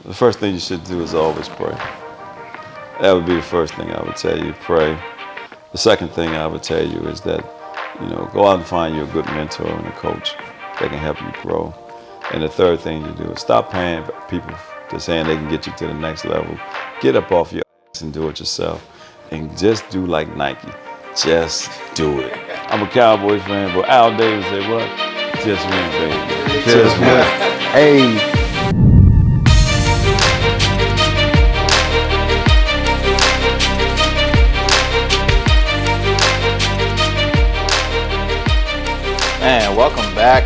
the first thing you should do is always pray. That would be the first thing I would tell you, pray. The second thing I would tell you is that, go out and find you a good mentor and a coach that can help you grow. And the third thing you do is stop paying people to saying they can get you to the next level. Get up off your ass and do it yourself. And just do like Nike. Just do it. I'm a Cowboys fan, but Al Davis said what? Just win, baby. Just win. Hey. Man, welcome back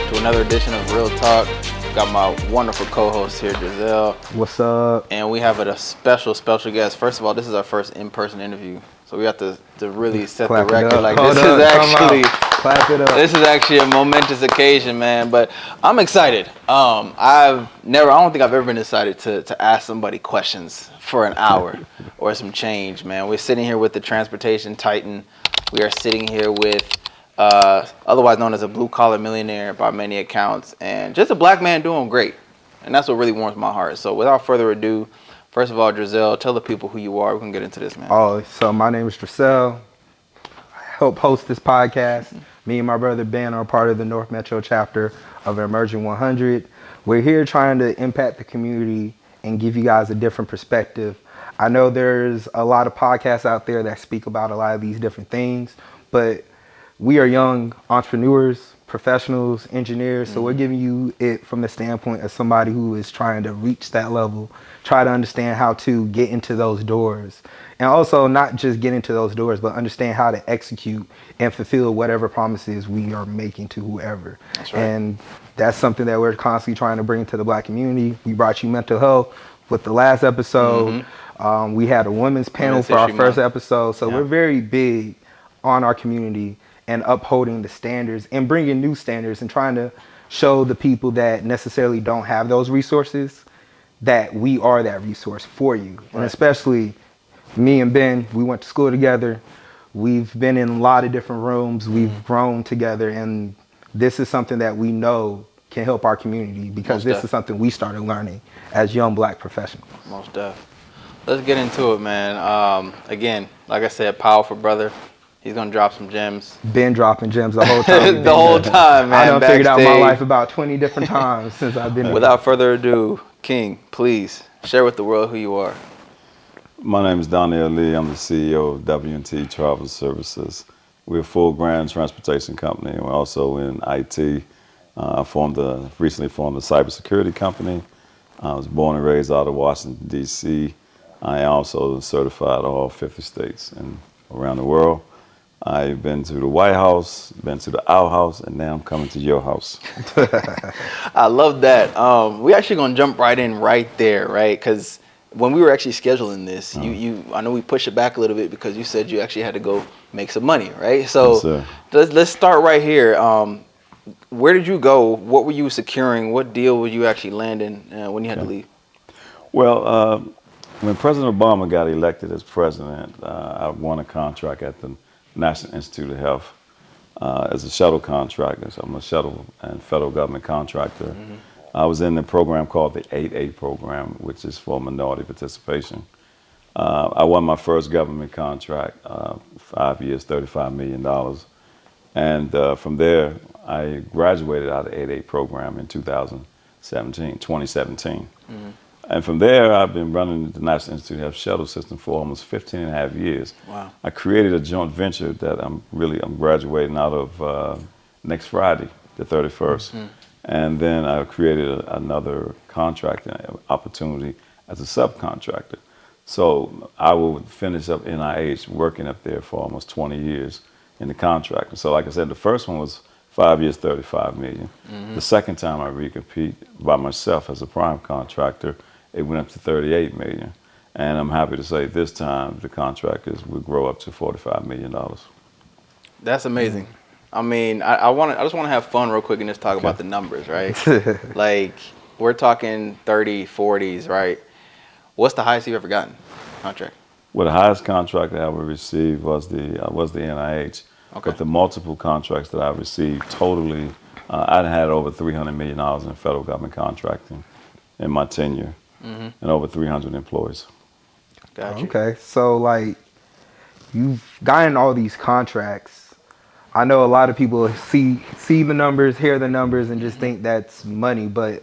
to another edition of Real Talk. Got my wonderful co-host here, Darnell. What's up? And we have a special guest. First of all, this is our first in-person interview, so we have to really set the record. Like this is actually clap it up. This is actually a momentous occasion, man. But I'm excited. I don't think I've ever been excited to ask somebody questions for an hour or some change, man. We're sitting here with the transportation titan. We are sitting here with otherwise known as a blue-collar millionaire by many accounts, and just a black man doing great. And that's what really warms my heart. So without further ado, first of all, Drizel, tell the people who you are. We can get into this, man. Oh, so my name is Drizel. I help host this podcast. Me and my brother Ben are part of the North Metro chapter of Emerging 100. We're here trying to impact the community and give you guys a different perspective. I know there's a lot of podcasts out there that speak about a lot of these different things, but we are young entrepreneurs, professionals, engineers, so we're giving you it from the standpoint of somebody who is trying to reach that level, try to understand how to get into those doors. And also not just get into those doors, but understand how to execute and fulfill whatever promises we are making to whoever. That's right. And that's something that we're constantly trying to bring to the black community. We brought you mental health with the last episode. We had a women's panel for our first episode. So we're very big on our community and upholding the standards and bringing new standards and trying to show the people that necessarily don't have those resources that we are that resource for you. Right. And especially me and Ben, we went to school together. We've been in a lot of different rooms. We've grown together, and this is something that we know can help our community because this is something we started learning as young black professionals. Most def. Let's get into it, man. Again, like I said, powerful brother. He's gonna drop some gems. Been dropping gems the whole time. The whole time, man. I done figured out my life about 20 different times since I've been here. Without further ado, King, please share with the world who you are. My name is Darnell Lee. I'm the CEO of W&T Travel Services. We're a full grand transportation company. We're also in IT. I recently formed a cybersecurity company. I was born and raised out of Washington, D.C. I also certified all 50 states and around the world. I've been to the White House, been to the Owl House, and now I'm coming to your house. I love that. We're actually going to jump right in right there, right? Because when we were actually scheduling this, I know we pushed it back a little bit because you said you actually had to go make some money, right? So let's start right here. Where did you go? What were you securing? What deal were you actually landing when you had to leave? Well, when President Obama got elected as president, I won a contract at the National Institute of Health as a shuttle contractor. So I'm a shuttle and federal government contractor. I was in the program called the 8A program, which is for minority participation. I won my first government contract, 5 years, $35 million. And from there, I graduated out of the 8A program in 2017. And from there, I've been running the National Institute of Health shuttle system for almost 15 and a half years. Wow. I created a joint venture that I'm graduating out of next Friday, the 31st. And then I created another contracting opportunity as a subcontractor. So I will finish up NIH working up there for almost 20 years in the contracting. So like I said, the first one was 5 years, $35 million. The second time I recompete by myself as a prime contractor, it went up to $38 million. And I'm happy to say this time the contractors will grow up to $45 million. That's amazing. I mean, I just want to have fun real quick and just talk about the numbers, right? Like, we're talking 30, 40s, right? What's the highest you've ever gotten contract? Well, the highest contract that I ever received was the NIH. Okay. But the multiple contracts that I received totally, I had over $300 million in federal government contracting in my tenure. and over 300 employees. Gotcha. Okay, so like you've gotten all these contracts. I know a lot of people see the numbers, hear the numbers, and just think that's money. But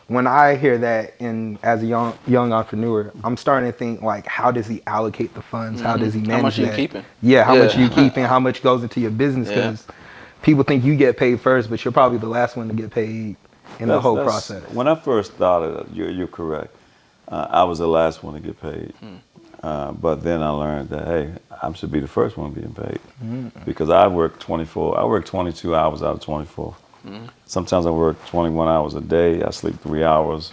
when I hear that, and as a young entrepreneur, I'm starting to think like, how does he allocate the funds? How does he manage How much are you that? keeping? Yeah, how much Yeah. are you keeping? How much goes into your business? Yeah. Because people think you get paid first, but you're probably the last one to get paid in the whole process. When I first started, you're correct. I was the last one to get paid. But then I learned that, hey, I should be the first one being paid. Because I work 22 hours out of 24. Sometimes I work 21 hours a day. I sleep 3 hours.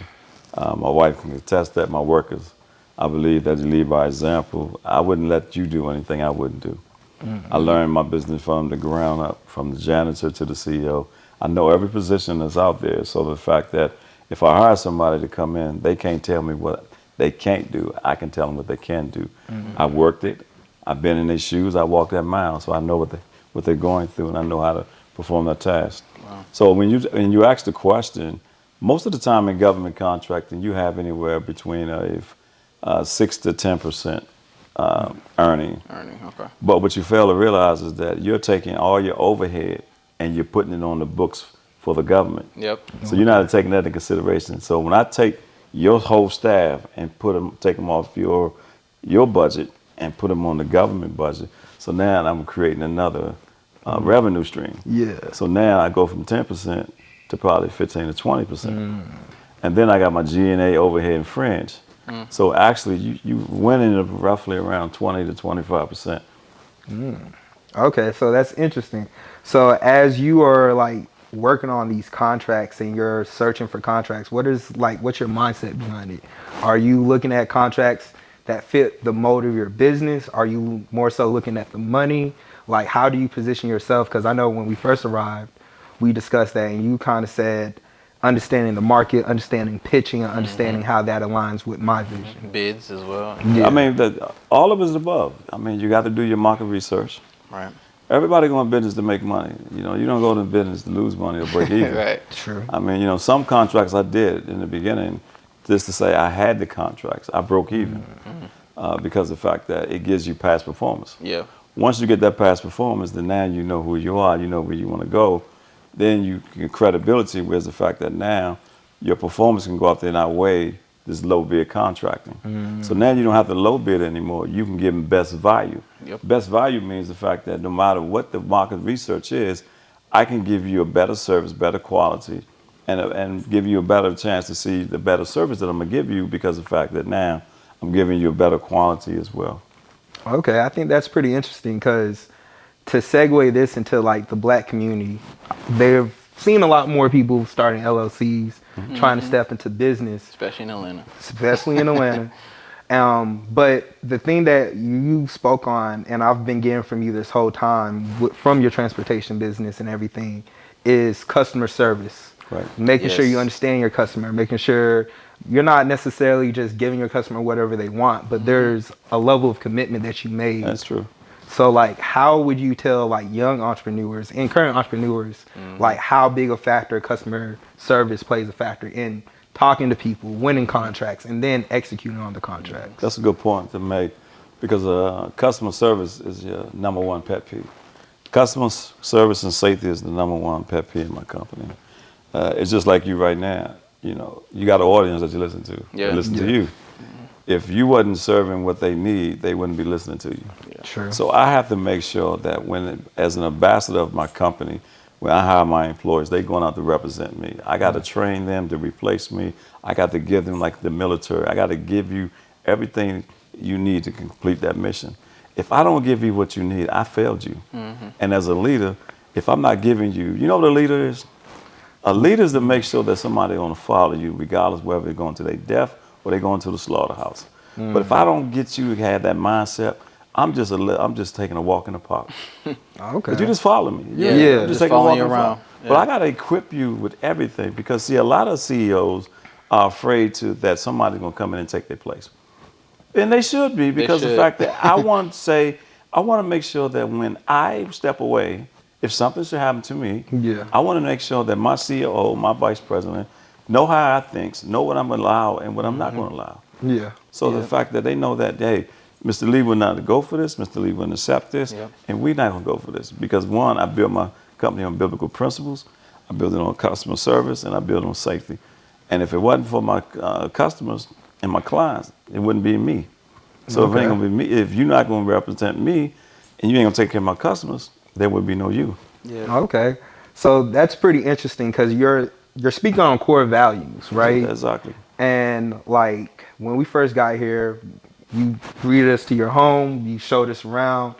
My wife can attest that. My workers, I believe that you lead by example. I wouldn't let you do anything I wouldn't do. I learned my business from the ground up, from the janitor to the CEO. I know every position that's out there. So the fact that if I hire somebody to come in, they can't tell me what they can't do. I can tell them what they can do. I worked it. I've been in their shoes. I walked that mile, so I know what they're going through, and I know how to perform that task. Wow. So when you ask the question, most of the time in government contracting, you have anywhere between a 6 to 10% earning. Okay. But what you fail to realize is that you're taking all your overhead and you're putting it on the books for the government. Yep. So you're not taking that into consideration. So when I take your whole staff and take them off your budget and put them on the government budget, so now I'm creating another revenue stream. Yeah. So now I go from 10% to probably 15 to 20%. And then I got my G&A overhead and fringe. So actually you winning roughly around 20 to 25%. Okay, so that's interesting. So as you are like working on these contracts and you're searching for contracts, what's your mindset behind it? Are you looking at contracts that fit the mold of your business? Are you more so looking at the money? Like, how do you position yourself? Because I know when we first arrived, we discussed that, and you kind of said understanding the market, understanding pitching, and understanding how that aligns with my vision. Bids as well. Yeah. I mean, all of it is above. I mean, you got to do your market research. Right. Everybody going to business to make money. You know, you don't go to business to lose money or break even. Right. True. I mean, some contracts I did in the beginning just to say I had the contracts. I broke even because of the fact that it gives you past performance. Yeah. Once you get that past performance, then now you know who you are, you know where you want to go. Then you get credibility, whereas the fact that now your performance can go out there and outweigh this low bid contracting. So now you don't have to low bid anymore. You can give them best value. Yep. Best value means the fact that no matter what the market research is, I can give you a better service, better quality, and give you a better chance to see the better service that I'm gonna give you because of the fact that now I'm giving you a better quality as well. Okay, I think that's pretty interesting because to segue this into like the black community, they've seen a lot more people starting LLCs, trying to step into business, Especially in Atlanta. But the thing that you spoke on, and I've been getting from you this whole time, from your transportation business and everything, is customer service. Right. Making sure you Yes. understand your customer, making sure you're not necessarily just giving your customer whatever they want, but there's a level of commitment that you made. That's true. So like, how would you tell like young entrepreneurs and current entrepreneurs, like how big a factor customer service plays a factor in talking to people, winning contracts, and then executing on the contracts? That's a good point to make because customer service is your number one pet peeve. Customer service and safety is the number one pet peeve in my company. It's just like you right now. You know, you got an audience that you listen to. Yeah. They listen to you. If you wasn't serving what they need, they wouldn't be listening to you. Sure. So I have to make sure that as an ambassador of my company, when I hire my employees, they going out to represent me. I got to train them to replace me. I got to give them like the military. I got to give you everything you need to complete that mission. If I don't give you what you need, I failed you. And as a leader, if I'm not giving you, you know what a leader is? A leader is to make sure that somebody going to follow you regardless whether they're going to their death or they're going to the slaughterhouse. But if I don't get you to have that mindset, I'm just taking a walk in the park. Okay. But you just follow me. Yeah. I'm Just taking a following walk in you the park. around. But Yeah. I got to equip you with everything because see, a lot of CEOs are afraid that somebody's going to come in and take their place. And they should be because the fact that I want to make sure that when I step away, if something should happen to me, Yeah. I want to make sure that my CEO, my vice president, know how I think, know what I'm going to allow and what I'm not going to allow. Yeah. So the fact that they know that, hey, Mr. Lee will not go for this, Mr. Lee will accept this, and we're not going to go for this. Because one, I built my company on biblical principles, I built it on customer service, and I built it on safety. And if it wasn't for my customers and my clients, it wouldn't be me. So if it ain't going to be me, if you're not going to represent me, and you ain't going to take care of my customers, there would be no you. Yeah. Okay. So that's pretty interesting because you're speaking on core values, right? Exactly. And like when we first got here, you greeted us to your home, you showed us around.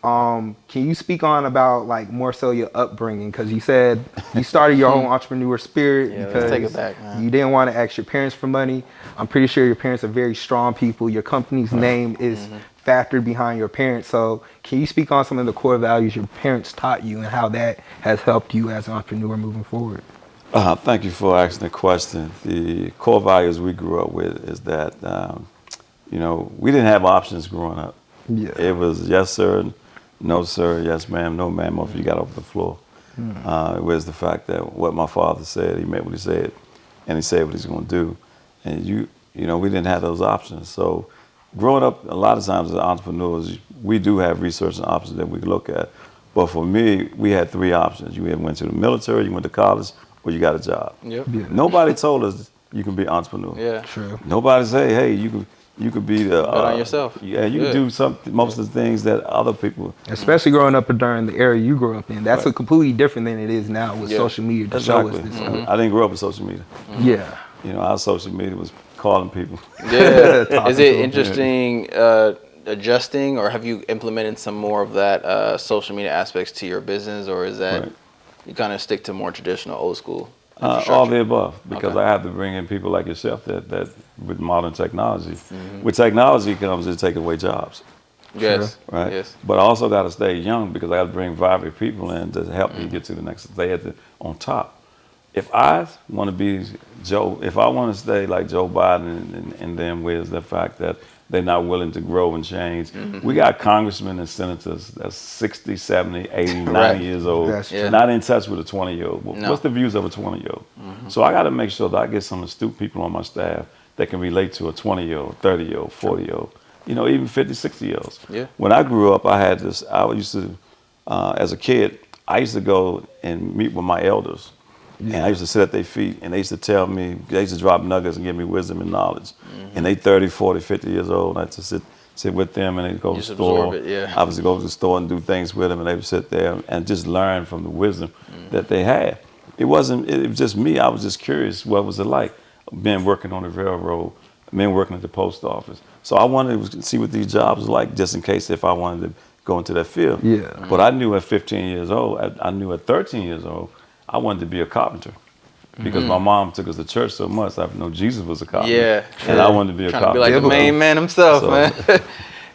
Can you speak on about like more so your upbringing? Because you said you started your own entrepreneur spirit Yeah, because let's take it back, man. you didn't want to ask your parents for money. I'm pretty sure your parents are very strong people. Your company's name is factored behind your parents. So can you speak on some of the core values your parents taught you and how that has helped you as an entrepreneur moving forward? Thank you for asking the question. The core values we grew up with is that, we didn't have options growing up. Yeah. It was yes, sir, no, sir, yes, ma'am, no, ma'am, if you got off the floor. It was the fact that what my father said, he meant what he said, and he said what he's going to do. And we didn't have those options. So growing up, a lot of times as entrepreneurs, we do have research and options that we look at. But for me, we had three options. You either went to the military, you went to college, or you got a job. Yep. Yeah. Nobody told us you can be an entrepreneur. Yeah. True. Nobody say, hey, you could be the Bet on yourself. Yeah, you can do most of the things that other people. Especially growing up during the era you grew up in. That's a completely different than it is now with social media to show us this stuff. I didn't grow up with social media. Yeah. Our social media was calling people. Yeah. Is it interesting adjusting, or have you implemented some more of that social media aspects to your business, or is that you kind of stick to more traditional old school? All the above, because Okay. I have to bring in people like yourself that with modern technology. With technology comes to take away jobs, Yes. right? Yes. But I also got to stay young because I got to bring vibrant people in to help me get to the next. Stay on top. If I want to be if I want to stay like Joe Biden and them, where's the fact that they're not willing to grow and change. We got congressmen and senators that's 60, 70, 80, 90 years old, That's true. not in touch with a 20-year-old. No. What's the views of a 20-year-old? So I got to make sure that I get some astute people on my staff that can relate to a 20-year-old, 30-year-old, 40-year-old, even 50, 60-year-olds. Yeah. When I grew up, I used to, as a kid, I used to go and meet with my elders. And I used to sit at their feet, and they used to tell me, they used to drop nuggets and give me wisdom and knowledge. And they 30, 40, 50 years old, and I used to sit with them, and they'd go to the Just store. absorb it, yeah. I was to go to the store and do things with them, and they would sit there and just learn from the wisdom that they had. It was just me. I was just curious, what was it like? Been working on the railroad, been working at the post office. So I wanted to see what these jobs were like, just in case if I wanted to go into that field. Yeah. But I knew at 15 years old, I knew at 13 years old, I wanted to be a carpenter because my mom took us to church so much. I know Jesus was a carpenter. Yeah. And I wanted to be a Trying to carpenter. be like the main man himself, So- man.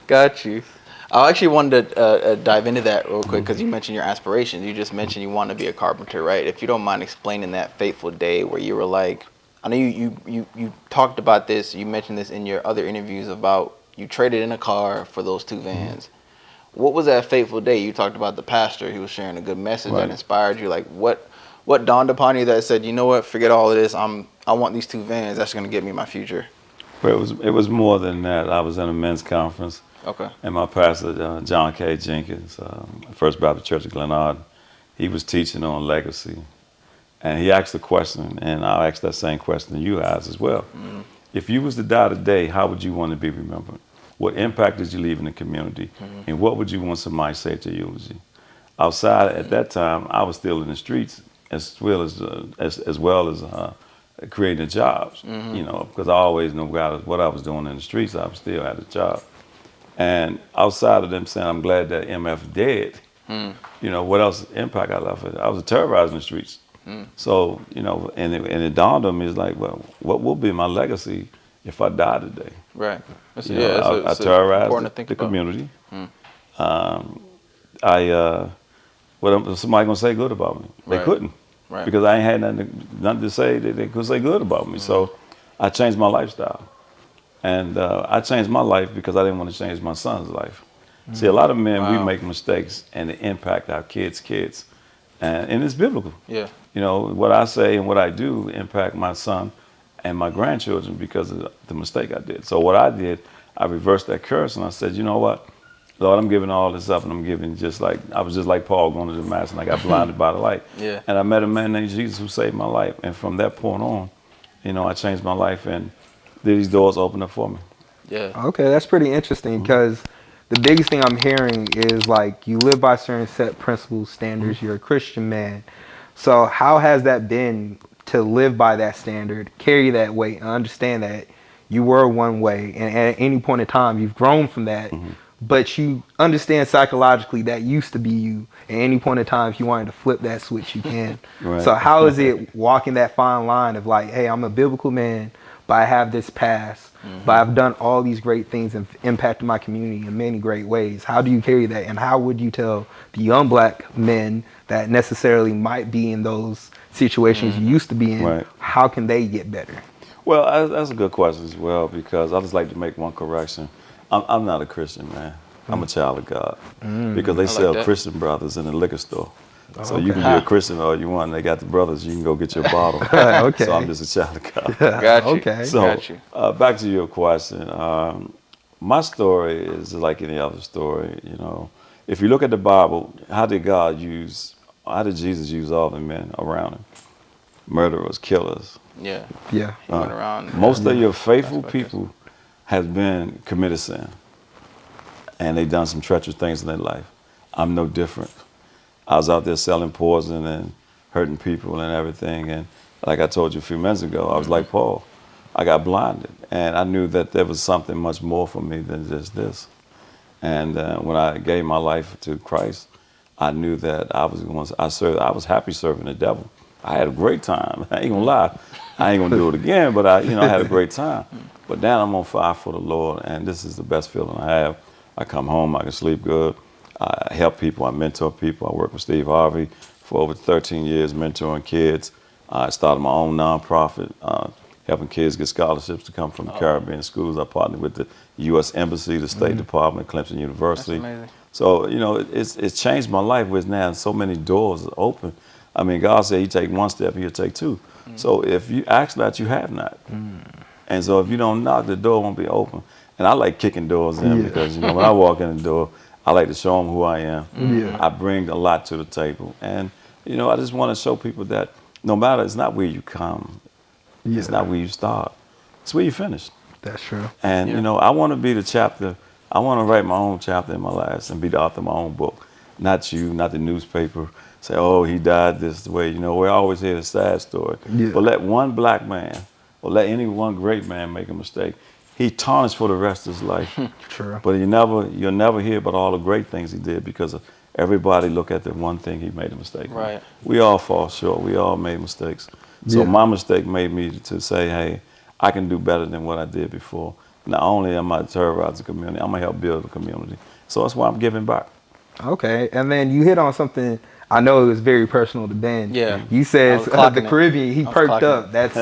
Got you. I actually wanted to dive into that real quick because you mentioned your aspirations. You just mentioned you want to be a carpenter, right? If you don't mind explaining that fateful day where you were like, I know you talked about this, you mentioned this in your other interviews about you traded in a car for those two vans. What was that fateful day? You talked about the pastor. He was sharing a good message that Right. inspired you. Like what dawned upon you that said, you know what, forget all of this. I want these two vans. That's going to get me my future. But it was more than that. I was in a men's conference, Okay. and my pastor, John K. Jenkins, First Baptist Church of Glenard, he was teaching on legacy. And he asked a question, and I'll ask that same question to you guys as well. If you was to die today, how would you want to be remembered? What impact did you leave in the community? And what would you want somebody to say to you? Outside at that time, I was still in the streets as well as creating jobs, because I always knew what I was doing in the streets. I still had a job. And outside of them saying, I'm glad that MF dead, what else impact I left? I was terrorized in the streets. So, and it dawned on me, it's like, well, what will be my legacy if I die today? Right. That's, I terrorized important to think the about. community. What somebody gonna say good about me? They Right. couldn't, Right. because I ain't had nothing to say that they could say good about me. So I changed my lifestyle, and I changed my life because I didn't want to change my son's life. See, a lot of men we Wow. make mistakes and it impact our kids' kids, and it's biblical. Yeah. You know, what I say and what I do impact my son and my grandchildren because of the mistake I did. So what I did, I reversed that curse and I said, you know what, Lord, I'm giving all this up, and I'm giving I was just like Paul going to Damascus, and I got blinded by the light. Yeah. And I met a man named Jesus who saved my life, and from that point on, you know, I changed my life, and these doors opened up for me. Yeah. Okay, that's pretty interesting because the biggest thing I'm hearing is like you live by certain set principles, standards. You're a Christian man. So how has that been to live by that standard, carry that weight, and understand that you were one way, and at any point in time you've grown from that, but you understand psychologically that used to be you. At any point in time, if you wanted to flip that switch, you can. Right. So how is it walking that fine line of like, hey, I'm a biblical man, but I have this past, but I've done all these great things and impacted my community in many great ways. How do you carry that? And how would you tell the young black men that necessarily might be in those situations you used to be in, Right. how can they get better? Well, that's a good question as well, because I just like to make one correction. I'm not a Christian, man. I'm a child of God, because they sell that. Christian brothers in the liquor store. So you can be a Christian all you want. They got the brothers. You can go get your bottle. Okay. So I'm just a child of God. Got you. Okay. So Got you. back to your question. My story is like any other story. You know, if you look at the Bible, how did Jesus use all the men around him? Murderers, killers. Yeah. Yeah. He went around. Most of your faithful Aspects. people has been committed sin, and they done some treacherous things in their life. I'm no different. I was out there selling poison and hurting people and everything, and like I told you a few minutes ago, I was like Paul. I got blinded, and I knew that there was something much more for me than just this. And when I gave my life to Christ, I knew that I was happy serving the devil. I had a great time. I ain't gonna lie. I ain't gonna do it again, but I had a great time. But now I'm on fire for the Lord, and this is the best feeling I have. I come home, I can sleep good. I help people, I mentor people. I work with Steve Harvey for over 13 years, mentoring kids. I started my own nonprofit, helping kids get scholarships to come from the Caribbean schools. I partnered with the U.S. Embassy, the State Department, Clemson University. That's amazing. So, it's changed my life with now so many doors open. I mean, God said you take one step, he'll take two. So if you ask that, you have not. And so if you don't knock, the door won't be open. And I like kicking doors in because, when I walk in the door, I like to show them who I am. Yeah. I bring a lot to the table. And, I just want to show people that no matter, it's not where you come. It's not where you start. It's where you finish. That's true. And, I want to be the chapter. I want to write my own chapter in my life and be the author of my own book. Not you, not the newspaper. Say, oh, he died this way. We always hear the sad story. Yeah. But let one black man or let any one great man make a mistake. He tarnished for the rest of his life. True. But you'll never hear about all the great things he did because everybody look at the one thing he made a mistake on. Right. We all fall short. We all made mistakes. So my mistake made me to say, hey, I can do better than what I did before. Not only am I terrorize the community, I'm going to help build the community. So that's why I'm giving back. Okay. And then you hit on something I know it was very personal to Ben. Yeah. You said I was clocking the it. Caribbean, he I was perked clocking up. That's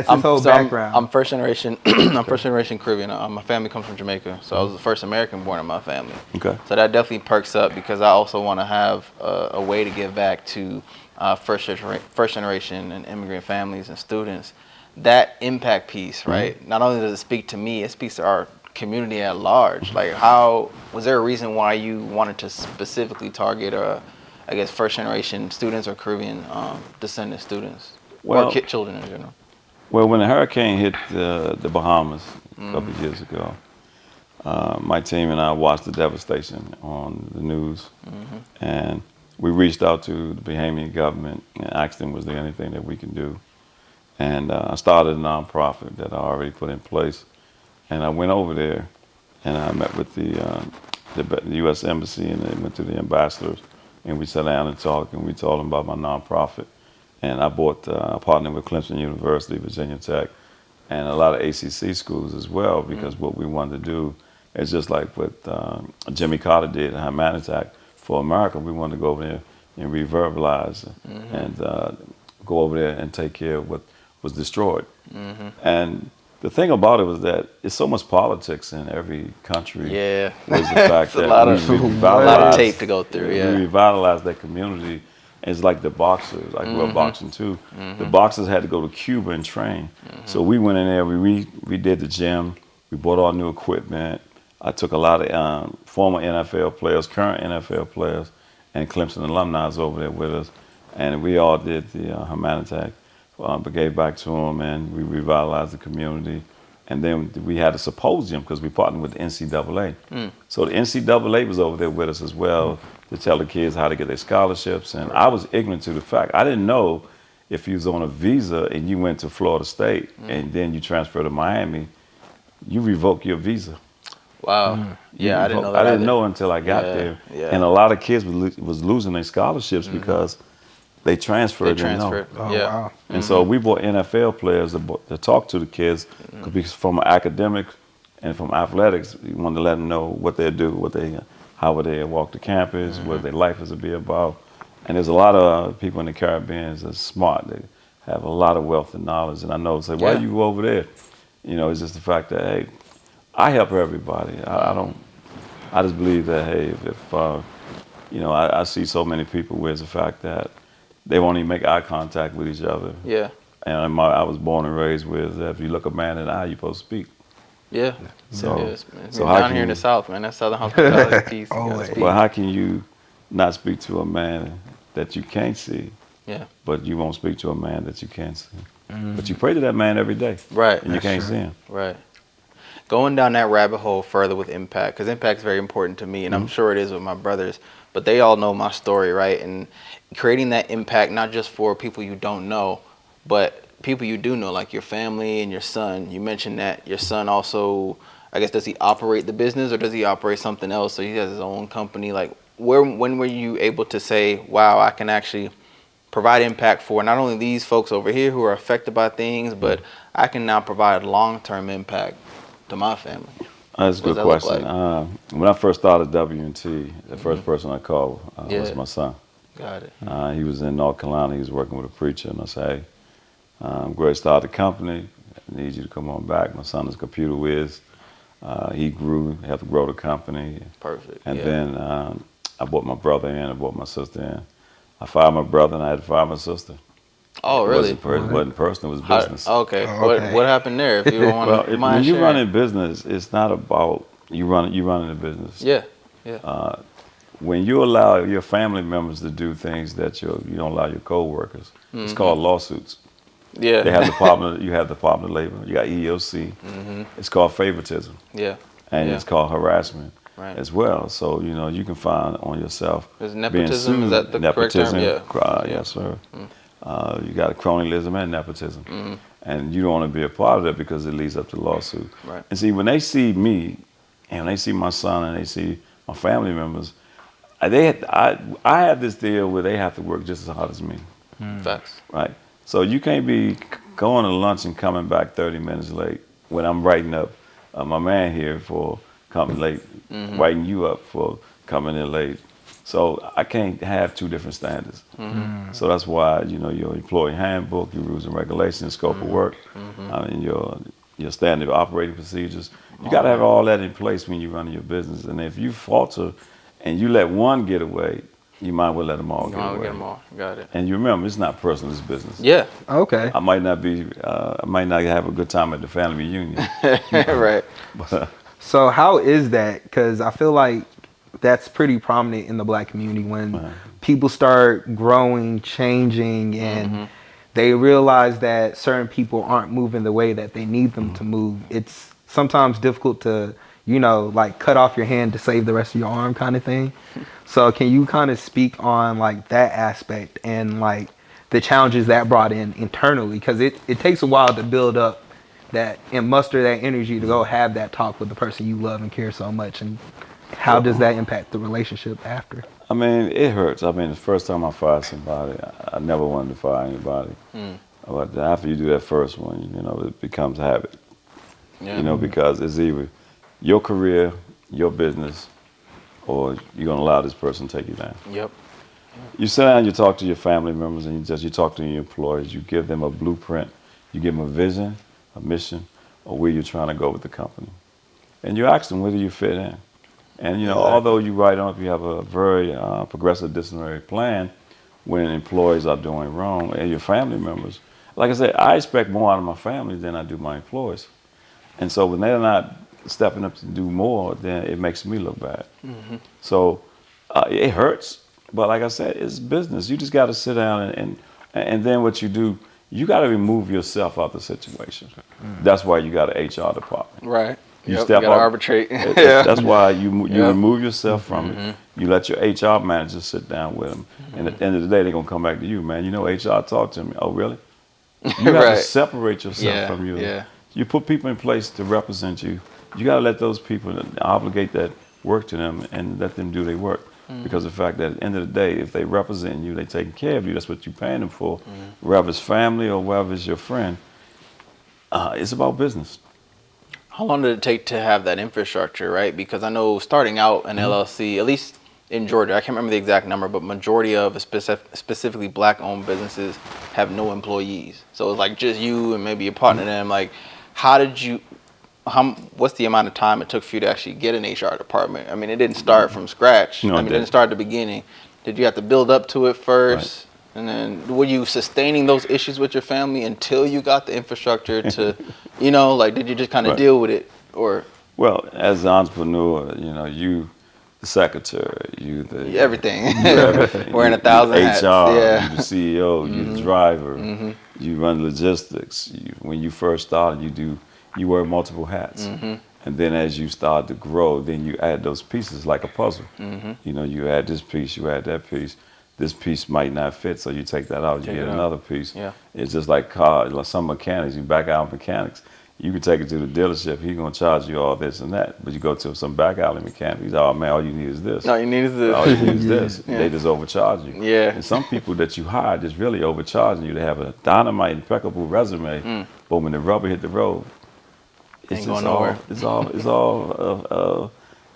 his whole background. I'm first generation. I'm first generation Caribbean. My family comes from Jamaica, so I was the first American born in my family. Okay. So that definitely perks up because I also want to have a way to give back to first generation and immigrant families and students. That impact piece, right? Mm-hmm. Not only does it speak to me, it speaks to our community at large. Like, how was there a reason why you wanted to specifically target I guess first generation students or Caribbean descendant students or children in general? Well, when the hurricane hit the Bahamas a couple of years ago, my team and I watched the devastation on the news, and we reached out to the Bahamian government and asked them, was there anything that we can do? And I started a nonprofit that I already put in place, and I went over there and I met with the U.S. Embassy, and they went to the ambassadors. And we sat down and talked, and we told them about my nonprofit. And I partnered with Clemson University, Virginia Tech, and a lot of ACC schools as well, because what we wanted to do is just like what Jimmy Carter did in Humanitac for America. We wanted to go over there and reverbalize and go over there and take care of what was destroyed. And the thing about it was that it's so much politics in every country. Yeah. Was the fact that a lot of tape to go through. We Yeah. revitalized that community, It's like the boxers. I grew up boxing too. The boxers had to go to Cuba and train. So we went in there. We redid the gym. We bought all new equipment. I took a lot of former NFL players, current NFL players, and Clemson alumni over there with us, and we all did the humanitarian, but gave back to them, and we revitalized the community. And then we had a symposium because we partnered with the NCAA. So the NCAA was over there with us as well to tell the kids how to get their scholarships. And I was ignorant to the fact. I didn't know if you was on a visa and you went to Florida State and then you transfer to Miami, you revoke your visa. Wow. Yeah, I didn't know that. I didn't know until I got there. Yeah. And a lot of kids was losing their scholarships because they transferred. Oh, Yeah. wow. And so we brought NFL players to talk to the kids because from academics and from athletics, we wanted to let them know what they do, how would they walk the campus, what their life is to be about. And there's a lot of people in the Caribbean that's smart. They have a lot of wealth and knowledge. And I know, say, why you go over there? You know, it's just the fact that, hey, I help everybody. I just believe that, hey, if you know, I see so many people where it's the fact that they won't even make eye contact with each other. Yeah. And I was born and raised with, if you look a man in the eye, you're supposed to speak. Yeah. So, yes, man. so Down here in the South, man, that's Southern hospitality piece. Well, how can you not speak to a man that you can't see, but you won't speak to a man that you can see? But you pray to that man every day. Right. And you can't see him. Right. Going down that rabbit hole further with impact, because impact is very important to me, and I'm sure it is with my brothers, but they all know my story, right? And creating that impact, not just for people you don't know, but people you do know, like your family and your son. You mentioned that your son also, I guess, does he operate the business or does he operate something else? So he has his own company. Like, when were you able to say, wow, I can actually provide impact for not only these folks over here who are affected by things, but I can now provide long-term impact to my family? That's a good question. Like? When I first started W&T, the first person I called was my son. Got it. He was in North Carolina. He was working with a preacher, and I said, hey, I'm going to start the company. I need you to come on back. My son is a computer whiz. He helped grow the company. Perfect. And then I brought my brother in, I brought my sister in. I fired my brother and I had to fire my sister. Oh, really? It wasn't personal, it was business. Okay. What happened there? If you don't want to mind when you're sharing? running business, it's not about you running the business. Yeah. Yeah. When you allow your family members to do things that you don't allow your co-workers, it's called lawsuits. Yeah. They have the Department. You have the Department of Labor. You got EEOC. It's called favoritism. Yeah. And it's called harassment Right. as well. So you can find on yourself Is being nepotism, sued. is that the correct term? Yeah. Yes, sir. You got cronyism and nepotism, and you don't want to be a part of that because it leads up to lawsuit. Right. And see, when they see me, and when they see my son, and they see my family members, I have this deal where they have to work just as hard as me. Facts. Right. So you can't be going to lunch and coming back 30 minutes late when I'm writing up my man here for coming late, writing you up for coming in late. So I can't have two different standards. So that's why, your employee handbook, your rules and regulations, scope of work, and your standard operating procedures, you got to have all that in place when you're running your business. And if you falter and you let one get away, you might well let them all get away. Get them all. Got it. And you remember, it's not personal, it's business. Yeah. Okay. I might not have a good time at the family reunion. Right. So how is that? Because I feel like that's pretty prominent in the Black community when people start growing, changing, and they realize that certain people aren't moving the way that they need them to move. It's sometimes difficult to, like cut off your hand to save the rest of your arm kind of thing. So can you kind of speak on like that aspect and like the challenges that brought in internally? Because it takes a while to build up that and muster that energy to go have that talk with the person you love and care so much. And how does that impact the relationship after? I mean, it hurts. I mean, the first time I fired somebody, I never wanted to fire anybody. But after you do that first one, it becomes a habit. Yeah. Because it's either your career, your business, or you're going to allow this person to take you down. Yep. You sit down, you talk to your family members, and you talk to your employees. You give them a blueprint. You give them a vision, a mission, or where you're trying to go with the company. And you ask them, where do you fit in? And, although you write on, if you have a very progressive disciplinary plan, when employees are doing wrong and your family members. Like I said, I expect more out of my family than I do my employees. And so when they're not stepping up to do more, then it makes me look bad. So it hurts, but like I said, it's business. You just got to sit down and then what you do, you got to remove yourself out of the situation. That's why you got an HR department. Right. You gotta arbitrate. That's why you remove yourself from it. You let your HR manager sit down with them. And at the end of the day, they're going to come back to you, man. You know, HR talked to me. Oh, really? You have to separate yourself from you. Yeah. You put people in place to represent you. You got to let those people obligate that work to them and let them do their work. Because the fact that at the end of the day, if they represent you, they taking care of you. That's what you're paying them for. Whether it's family or whether it's your friend, it's about business. How long did it take to have that infrastructure, right? Because I know starting out an LLC, at least in Georgia, I can't remember the exact number, but majority of specifically black-owned businesses have no employees. So it's like just you and maybe a partner in them. Like, what's the amount of time it took for you to actually get an HR department? I mean, it didn't start from scratch. No, I mean, it didn't start at the beginning. Did you have to build up to it first? Right. And then were you sustaining those issues with your family until you got the infrastructure to, you know, like, did you just kind of deal with it? Or well, as an entrepreneur, you know, you the secretary, you the everything. everything. Wearing 1,000 hats. HR, Yeah. you the CEO, you the driver, you run logistics. When you first started, you wear multiple hats. And then as you start to grow, then you add those pieces like a puzzle. You know, you add this piece, you add that piece. This piece might not fit, so you take that out, you get another piece. Yeah. It's just like cars, like some mechanics, you back out mechanics. You can take it to the dealership, he's gonna charge you all this and that. But you go to some back alley mechanic, he's oh man, all you need is this. No, you need this. All you need is this. They just overcharge you. Yeah. And some people that you hire just really overcharging you. They have a dynamite, impeccable resume, but when the rubber hit the road, it's Ain't going nowhere.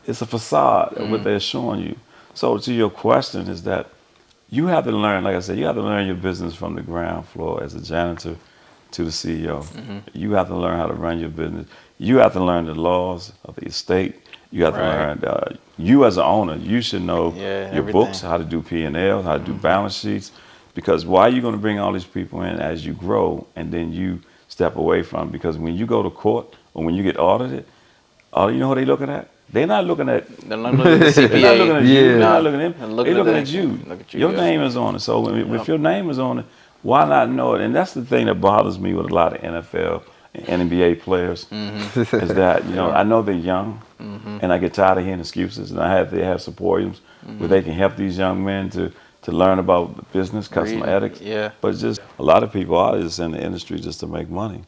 It's a facade of what they're showing you. So to your question is that you have to learn, like I said, you have to learn your business from the ground floor as a janitor to the CEO. You have to learn how to run your business. You have to learn the laws of the estate. You have to learn, you as an owner, you should know your everything. books, how to do P&L, how to do balance sheets. Because why are you going to bring all these people in as you grow and then you step away from? Because when you go to court or when you get audited, you know what they're looking at? They're not looking at They're not looking at the CPA. they're not looking at you. They're not looking at him. They're They're looking at the- you. look at you, Your yeah. name is on it. So if your name is on it, why not know it? And that's the thing that bothers me with a lot of NFL and NBA players is that, you know, I know they're young and I get tired of hearing excuses. And they have symposiums where they can help these young men to learn about business, customer ethics. Yeah. But it's just a lot of people are just in the industry just to make money.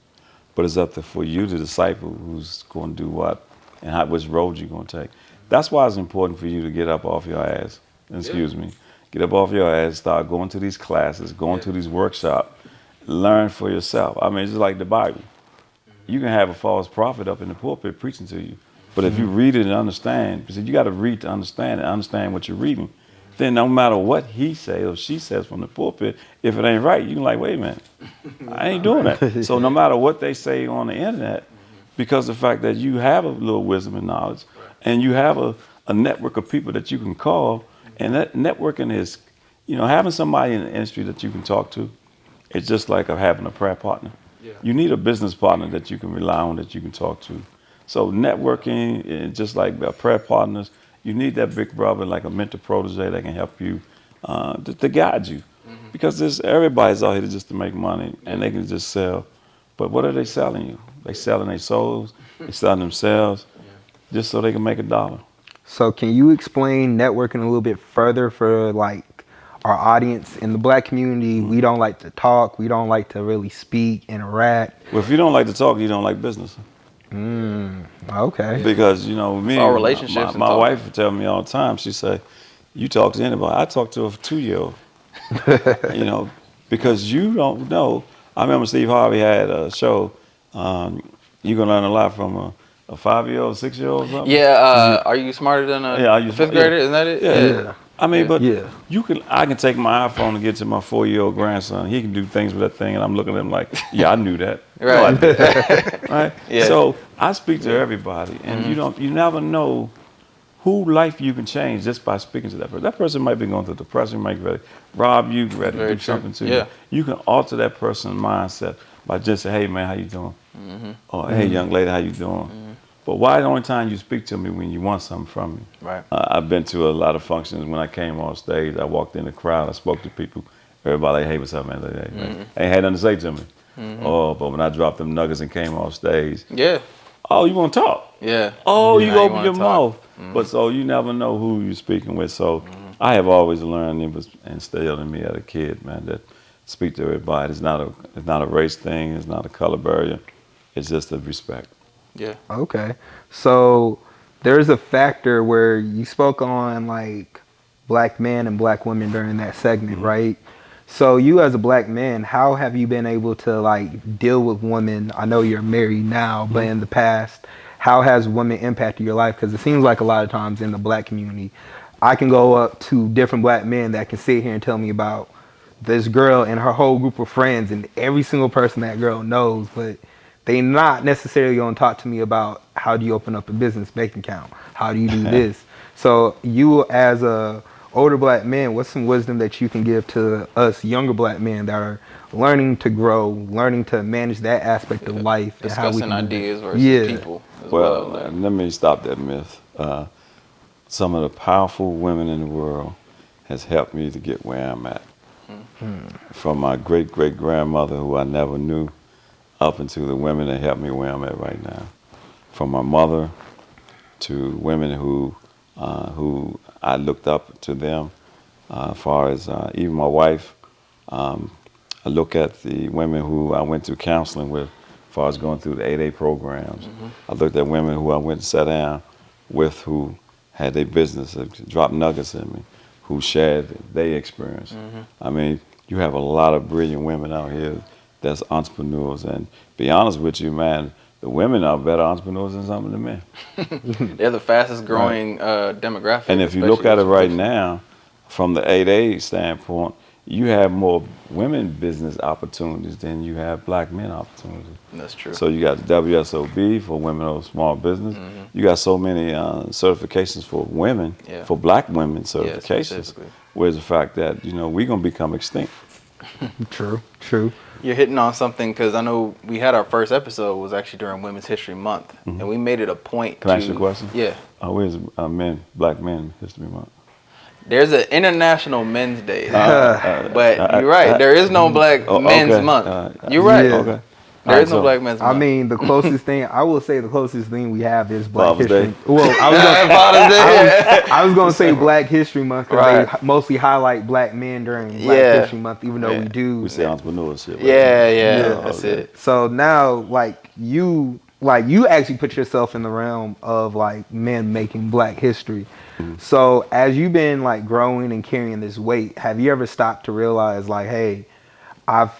But it's up to for you to disciple who's going to do what and which road you're going to take. That's why it's important for you to get up off your ass. Excuse me. Get up off your ass, start going to these classes, going to these workshops, learn for yourself. I mean, it's just like the Bible. You can have a false prophet up in the pulpit preaching to you. But if you read it and understand, because you got to read to understand and understand what you're reading, then no matter what he says or she says from the pulpit, if it ain't right, you can like, wait a minute, I ain't doing that. So no matter what they say on the internet, because the fact that you have a little wisdom and knowledge, and you have a network of people that you can call, and that networking is, you know, having somebody in the industry that you can talk to, it's just like having a prayer partner. You need a business partner that you can rely on, that you can talk to. So networking, is just like prayer partners, you need that big brother, like a mentor protege that can help you, to guide you. Because everybody's out here just to make money, and they can just sell. But what are they selling you? They selling their souls, they selling themselves, just so they can make $1. So can you explain networking a little bit further for like our audience? In the black community, we don't like to talk. We don't like to really speak, interact. Well, if you don't like to talk, you don't like business. Okay. Because, you know, me, all relationships my and wife would tell me all the time, she say, you talk to anybody. I talk to a 2-year-old, you know, because you don't know. I remember Steve Harvey had a show, you can learn a lot from a 5-year-old, 6-year-old, something. Yeah, are you smarter than a fifth grader? Isn't that it? Yeah. I mean, but Yeah. I can take my iPhone and get to my 4-year-old grandson. He can do things with that thing, and I'm looking at him like, yeah, I knew that. Right. No, I did. Right? Yeah. So I speak to everybody, and you never know who life you can change just by speaking to that person. That person might be going through depression, might be ready to rob you, ready to do something to you. You can alter that person's mindset by just saying, hey man, how you doing? Or hey young lady, how you doing? But why the only time you speak to me when you want something from me? Right. I've been to a lot of functions. When I came on stage, I walked in the crowd, I spoke to people. Everybody like, hey, what's up, man? Like, hey, man. Ain't had nothing to say to me. Oh, but when I dropped them nuggets and came on stage, oh, you want to talk? Oh, you open your mouth. But so you never know who you're speaking with. So I have always learned, it was instilled in me as a kid, man, that speak to everybody. It's not a race thing. It's not a color barrier. It's just a respect. Okay. So there's a factor where you spoke on like black men and black women during that segment, right? So you as a black man, how have you been able to like deal with women? I know you're married now, but in the past, how has women impacted your life? Because it seems like a lot of times in the black community, I can go up to different black men that can sit here and tell me about this girl and her whole group of friends and every single person that girl knows, but they not necessarily going to talk to me about how do you open up a business bank account? How do you do this? So you as a older black man, what's some wisdom that you can give to us younger black men that are learning to grow, learning to manage that aspect of life? Discussing ideas versus people as well. Let me stop that myth. Some of the powerful women in the world has helped me to get where I'm at. From my great-great-grandmother, who I never knew, up into the women that help me where I'm at right now. From my mother to women who I looked up to them, as far as even my wife. I look at the women who I went through counseling with, as far as going through the 8A programs. I looked at women who I went and sat down with, who had their business, dropped nuggets in me, who shared their experience. I mean, you have a lot of brilliant women out here that's entrepreneurs, and be honest with you, man, the women are better entrepreneurs than some of the men. They're the fastest growing demographic. And if you look at it right now, from the 8A standpoint, you have more women business opportunities than you have black men opportunities. That's true. So you got the WSOB for women-owned small business. You got so many certifications for women, for black women certifications. Whereas the fact that, you know, we're going to become extinct. True. You're hitting on something, because I know we had our first episode was actually during Women's History Month, and we made it a point Can I ask you a question? Yeah. Where's Black Men History Month? There's an International Men's Day, but you're right. There is no Black Men's Month. You're right. Okay. There is no Black Men's Month. I mean, the closest thing, I will say the closest thing we have is Black Father's History. Day. Well, I was going to say Black History Month, because they mostly highlight black men during Black History Month, even though we do. We say entrepreneurship. Right? Yeah, that's it. So now, like you actually put yourself in the realm of like men making Black history. So as you've been like growing and carrying this weight, have you ever stopped to realize like, hey, I've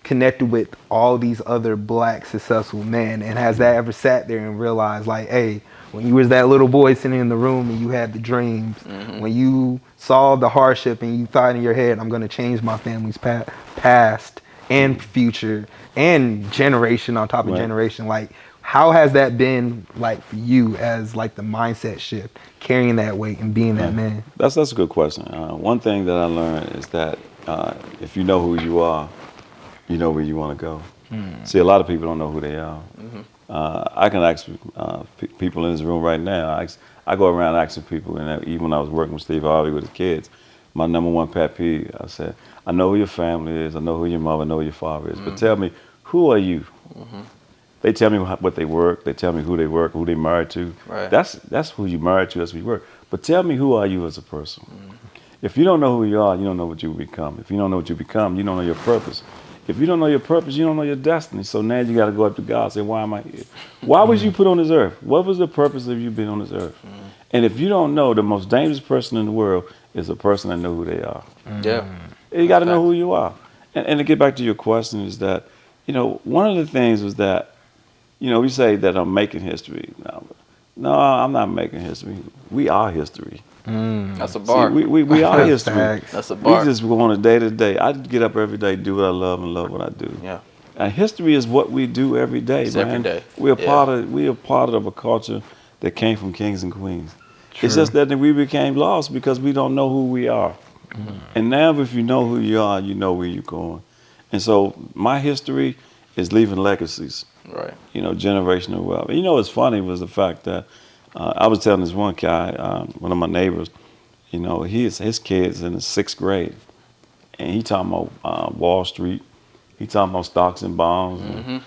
connected with all these other black successful men, and has that ever sat there and realized like, hey, when you was that little boy sitting in the room and you had the dreams, when you saw the hardship and you thought in your head, I'm going to change my family's past and future and generation on top of generation, like how has that been like for you as like the mindset shift, carrying that weight and being that man? That's a good question. One thing that I learned is that if you know who you are, you know where you want to go. See, a lot of people don't know who they are. I can ask people in this room right now. I go around asking people, and even when I was working with Steve Harvey with his kids, my number one pet peeve, I said, I know who your family is, I know who your mother, I know who your father is, but tell me, who are you? They tell me what they work, they tell me who they work, who they married to. That's who you married to, that's who you work. But tell me, who are you as a person? If you don't know who you are, you don't know what you become. If you don't know what you become, you don't know your purpose. If you don't know your purpose, you don't know your destiny. So now you got to go up to God and say, why am I here? Why was you put on this earth? What was the purpose of you being on this earth? And if you don't know, the most dangerous person in the world is a person that knows who they are. You got to know who you are. And to get back to your question is that, you know, one of the things is that, you know, we say that I'm making history. No, I'm not making history. We are history. That's a bar. See, we are history. That's a bar. We just go on a day to day. I get up every day, do what I love, and love what I do. And history is what we do every day, man. Every day. We are part of a culture that came from kings and queens. It's just that we became lost because we don't know who we are. And now if you know who you are, you know where you're going. And so my history is leaving legacies. Right. You know, generational wealth. You know what's funny was the fact that I was telling this one guy, one of my neighbors, you know, his kid's in the 6th grade. And he talking about Wall Street. He talking about stocks and bonds. And,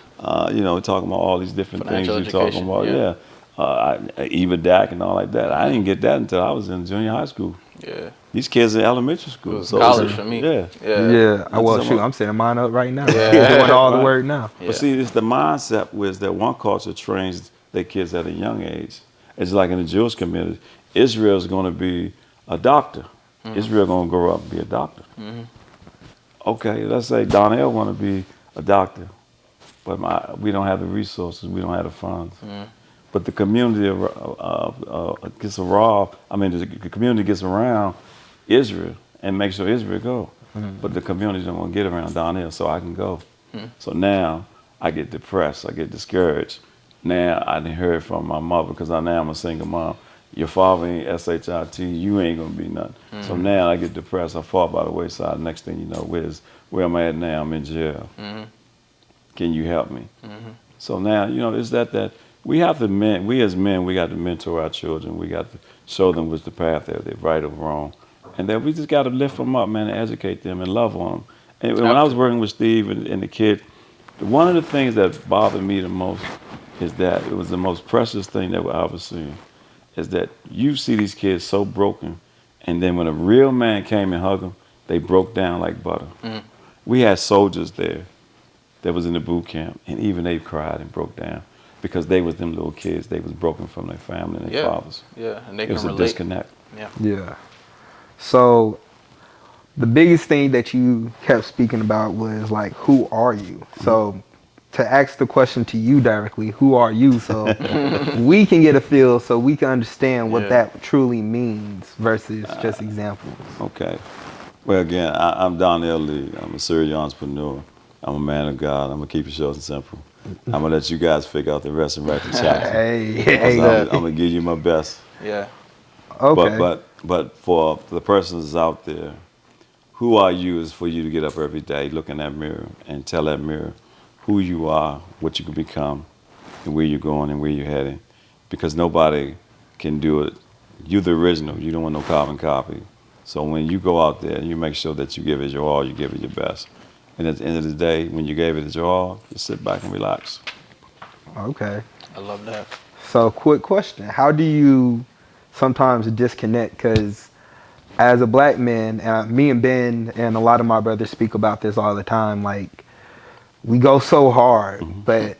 you know, talking about all these different Financial things you're talking about. Yeah. EBITDAC and all like that. I didn't get that until I was in junior high school. Yeah. These kids in elementary school. It was college for me. Yeah. Yeah. Well, shoot, I'm setting mine up right now. Doing all the work now. But see, it's the mindset was that one culture trains their kids at a young age. It's like in the Jewish community, Israel's going to be a doctor. Israel going to grow up and be a doctor. Okay, let's say Darnell want to be a doctor, but we don't have the resources, we don't have the funds. But the community gets around. I mean, the community gets around Israel and makes sure Israel go. But the community don't want to get around Darnell, so I can go. So now I get depressed, I get discouraged. Now I didn't hear from my mother because now I'm a single mom. Your father ain't SHIT, you ain't gonna be nothing. So now I get depressed, I fall by the wayside. Next thing you know, where am I at now? I'm in jail. Can you help me? So now, you know, it's that we have to we as men, we got to mentor our children. We got to show them what's the path they're right or wrong. And then we just got to lift them up, man, and educate them and love on them. And when I was working with Steve and the kid, one of the things that bothered me the most is that it was the most precious thing that I ever seen, is that you see these kids so broken, and then when a real man came and hugged them, they broke down like butter. We had soldiers there that was in the boot camp, and even they cried and broke down because they was them little kids. They was broken from their family and their fathers. Yeah, and they It can was a relate. disconnect. Yeah. So the biggest thing that you kept speaking about was like, who are you? So to ask the question to you directly, who are you? So we can get a feel, so we can understand what that truly means versus just examples. Okay. Well, again, I'm Darnell Lee. I'm a serial entrepreneur. I'm a man of God. I'm going to keep it short and simple. I'm going to let you guys figure out the rest and write the chapter. I'm going to give you my best. Yeah. Okay. But for the persons out there, who are you is for you to get up every day, look in that mirror, and tell that mirror who you are, what you can become, and where you're going and where you're heading. Because nobody can do it. You're the original. You don't want no carbon copy. So when you go out there, you make sure that you give it your all, you give it your best. And at the end of the day, when you gave it your all, just sit back and relax. Okay. I love that. So quick question. How do you sometimes disconnect? Because as a black man, me and Ben and a lot of my brothers speak about this all the time, like, we go so hard, but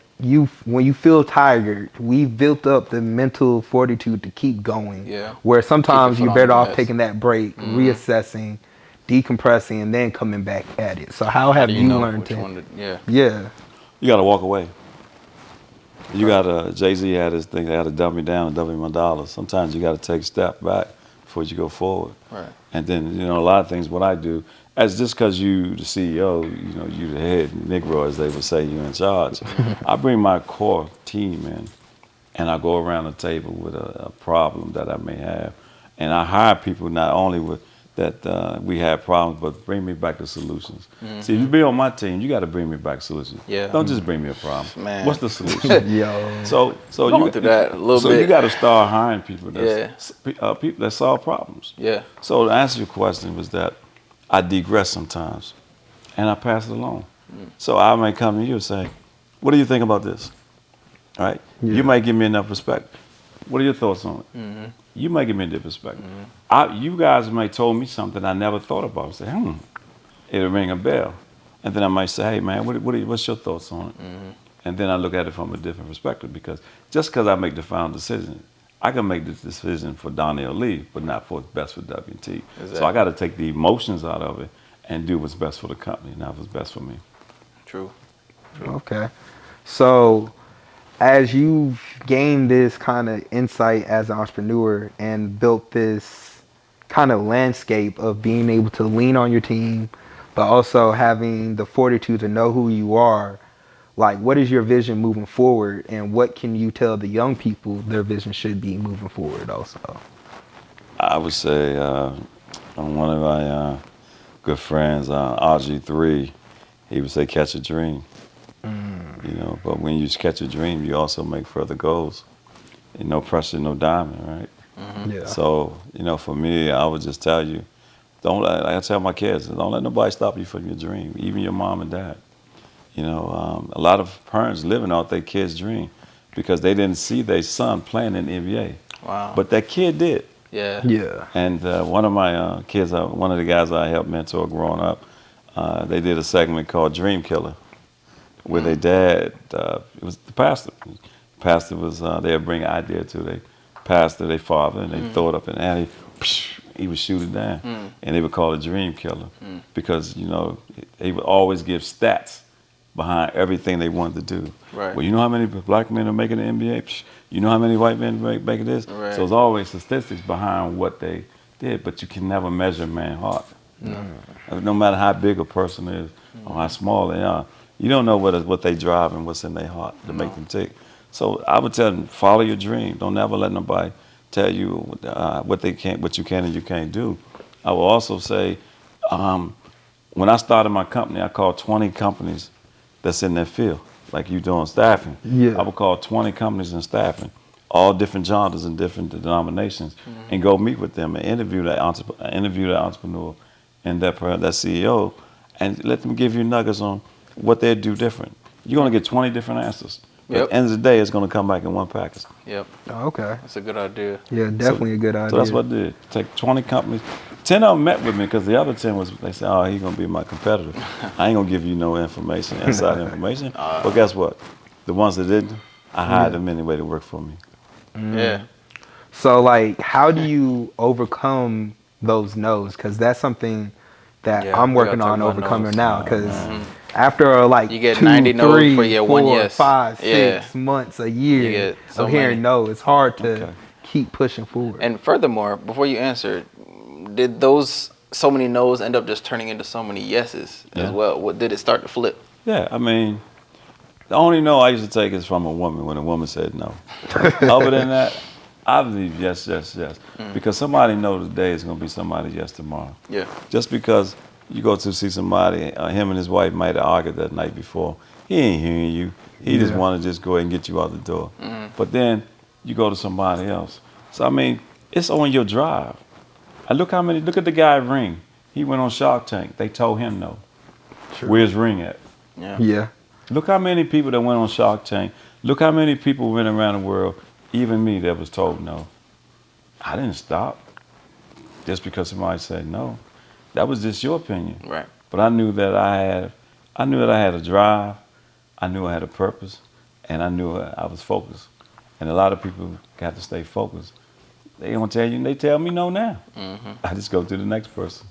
when you feel tired, we've built up the mental fortitude to keep going. Yeah. Where sometimes you're better off taking that break, reassessing, decompressing, and then coming back at it. So how have you learned to? Yeah. You got to walk away. You got to, Jay-Z had this thing, they had to dumb me down and double my dollars. Sometimes you got to take a step back before you go forward. Right. And then, you know, a lot of things, what I do, as just because you the CEO, you know, you the head Negro, as they would say, you in charge. I bring my core team in, and I go around the table with a problem that I may have. And I hire people not only with that we have problems, but bring me back the solutions. See, if you be on my team, you got to bring me back solutions. Yeah. Don't just bring me a problem. Man. What's the solution? Yo. So Going through that a little so bit. you got to start hiring people people that solve problems. Yeah. So to answer your question was that I digress sometimes, and I pass it along. So I may come to you and say, "What do you think about this?" All right. Yeah. You might give me enough perspective. What are your thoughts on it? You might give me a different perspective. You guys might told me something I never thought about. I say, it'll ring a bell. And then I might say, hey, man, what's your thoughts on it? And then I look at it from a different perspective, because just because I make the final decision, I can make this decision for Darnell Lee, but not for what's best for WT. Exactly. So I got to take the emotions out of it and do what's best for the company, not what's best for me. True. Okay. So as you've gained this kind of insight as an entrepreneur and built this kind of landscape of being able to lean on your team, but also having the fortitude to know who you are, like, what is your vision moving forward, and what can you tell the young people their vision should be moving forward also? I would say one of my good friends, RG3, he would say catch a dream. You know, but when you catch a dream, you also make further goals. And no pressure, no diamond, right? Yeah. So, you know, for me, I would just tell you, like I tell my kids, don't let nobody stop you from your dream, even your mom and dad. You know, a lot of parents living out their kid's dream because they didn't see their son playing in the NBA. Wow. But that kid did. Yeah. Yeah. And one of my kids, one of the guys I helped mentor growing up, they did a segment called Dream Killer, where their dad, it was the pastor. The pastor was, they'd bring an idea to their pastor, their father, and they throw it up in the air. He would shoot it down, and they would call it Dream Killer because, you know, they would always give stats behind everything they wanted to do. Right. Well, you know how many black men are making the NBA? You know how many white men are making this? Right. So it's always statistics behind what they did, but you can never measure man's heart. No matter how big a person is or how small they are, you don't know what they drive and what's in their heart to make them tick. So I would tell them, follow your dream. Don't ever let nobody tell you what you can and you can't do. I will also say, when I started my company, I called 20 companies that's in that field, like you doing staffing. Yeah. I would call 20 companies in staffing, all different genres and different denominations, and go meet with them and interview that entrepreneur and that CEO, and let them give you nuggets on what they do different. You're gonna get 20 different answers. But at the end of the day, it's gonna come back in one package. Yep. Oh, okay. That's a good idea. Yeah, definitely a good idea. So that's what I did. Take 20 companies. 10 of them met with me because the other 10 they said, oh, he's gonna be my competitor. I ain't gonna give you no information, inside information. But guess what? The ones that didn't, I hired them anyway to work for me. Yeah. So, like, how do you overcome those no's? Because that's something that Yeah, I'm we gotta working talk on about overcoming no's. now. Because after like You get 2, 90 no's 3, for your one 4, yes. 5, Yeah. 6 months, a You year get so of hearing many. no, it's hard to Okay. keep pushing forward. And furthermore, before you answer, did those so many no's end up just turning into so many yeses as Yeah. well? What did it start to flip? Yeah, I mean, the only no I used to take is from a woman when a woman said no. Other than that, I believe yes, yes, yes. Because somebody knows today is going to be somebody yes tomorrow. Yeah. Just because you go to see somebody, him and his wife might have argued that night before, he ain't hearing you. He just want to just go ahead and get you out the door. But then you go to somebody else. So, I mean, it's on your drive. And look at the guy Ring. He went on Shark Tank. They told him no. Sure. Where's Ring at? Yeah. Look how many people that went on Shark Tank. Look how many people went around the world, even me, that was told no. I didn't stop just because somebody said no. That was just your opinion. Right. But I knew that I had a drive. I knew I had a purpose, and I knew I was focused. And a lot of people got to stay focused. They don't tell you. They tell me no now. I just go to the next person.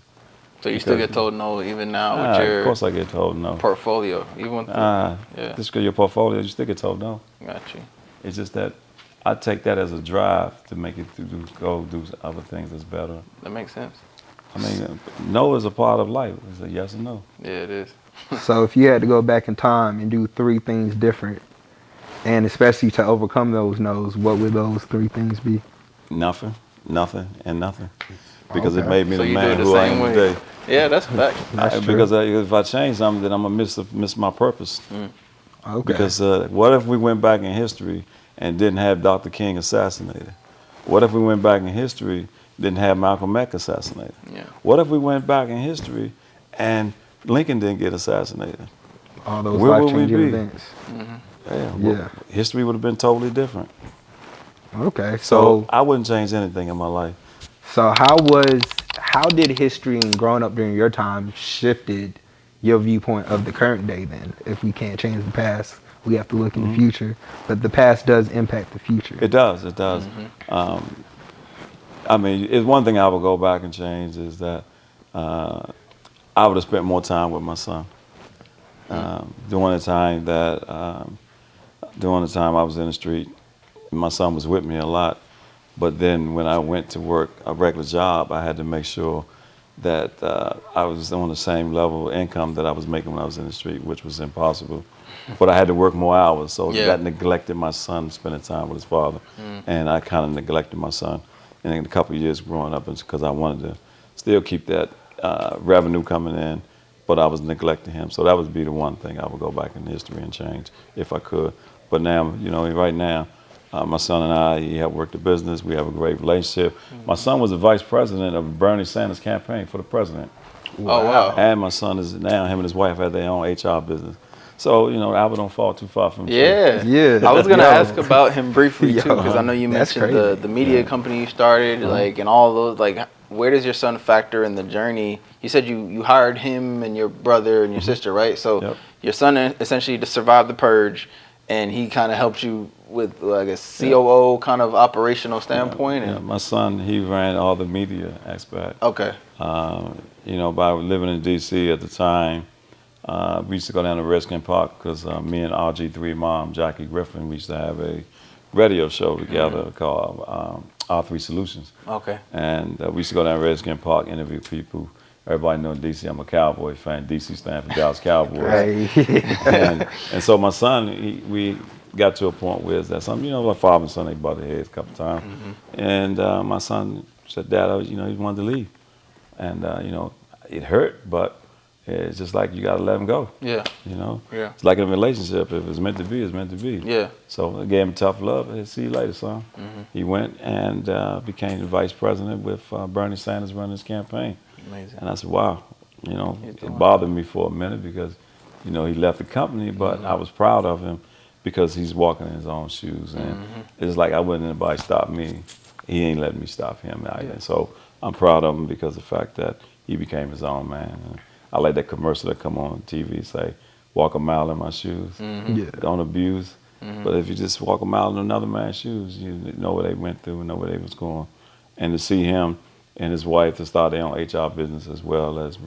So you still get told no even now with your Of course, I get told no. portfolio, even with the, yeah. Just because your portfolio, you still get told no. Got you. It's just that I take that as a drive to make it go do other things that's better. That makes sense. I mean, no is a part of life. It's a yes or no. Yeah, it is. So if you had to go back in time and do 3 things different, and especially to overcome those no's, what would those 3 things be? Nothing, and nothing. Because it Okay. made me So the you do man it the who I same am way. today. Yeah, that's fact. That's true. Because if I change something, then I'm going to miss my purpose. Okay. Because what if we went back in history and didn't have Dr. King assassinated? What if we went back in history didn't have Malcolm X assassinated? Yeah. What if we went back in history and Lincoln didn't get assassinated? All those Where would we life-changing be? events. Yeah. History would have been totally different. Okay. So I wouldn't change anything in my life. So how did history and growing up during your time shifted your viewpoint of the current day then? If we can't change the past, we have to look in the future. But the past does impact the future. It does. I mean, it's one thing I would go back and change is that I would have spent more time with my son. During the time I was in the street, my son was with me a lot. But then when I went to work a regular job, I had to make sure that I was on the same level of income that I was making when I was in the street, which was impossible. But I had to work more hours, so that neglected my son spending time with his father, and I kind of neglected my son. in a couple of years growing up, because I wanted to still keep that revenue coming in, but I was neglecting him. So that would be the one thing I would go back in history and change if I could. But now, right now, my son and I, he have worked the business. We have a great relationship. My son was the vice president of Bernie Sanders' campaign for the president. Oh, wow. And my son is now, him and his wife have their own HR business. So, Albert don't fall too far from the Yeah. Yeah. I was going to Yo. ask about him briefly, too, Yo, because I know you that's mentioned crazy. the media company you started, like, and all those, like, where does your son factor in the journey? You said you hired him and your brother and your sister, right? So Yep. your son essentially just survived the purge, and he kind of helped you with, like, a COO kind of operational standpoint. Yeah, And my son, he ran all the media aspect. okay. By living in D.C. at the time, we used to go down to Redskin Park because me and RG3 mom, Jackie Griffin, we used to have a radio show together called R3 Solutions. Okay. And we used to go down to Redskin Park, interview people. Everybody know in D.C. I'm a Cowboy fan. D.C. stands for Dallas Cowboys. Hey. and so my son, we got to a point where it's that something, my father and son, they butted heads a couple times. And my son said, Dad, he wanted to leave. And, it hurt, but it's just like you got to let him go. Yeah. Yeah. It's like in a relationship. If it's meant to be, it's meant to be. Yeah. So I gave him tough love. Hey, see you later, son. He went and became the vice president with Bernie Sanders running his campaign. Amazing. And I said, wow. It bothered me for a minute because, he left the company, but I was proud of him because he's walking in his own shoes. And it's like I wouldn't let anybody stop me. He ain't letting me stop him either. Yeah. So I'm proud of him because of the fact that he became his own man. And I like that commercial that come on TV, say, walk a mile in my shoes. Yeah. Don't abuse. But if you just walk a mile in another man's shoes, you know what they went through and know where they was going. And to see him and his wife to start their own HR business as well as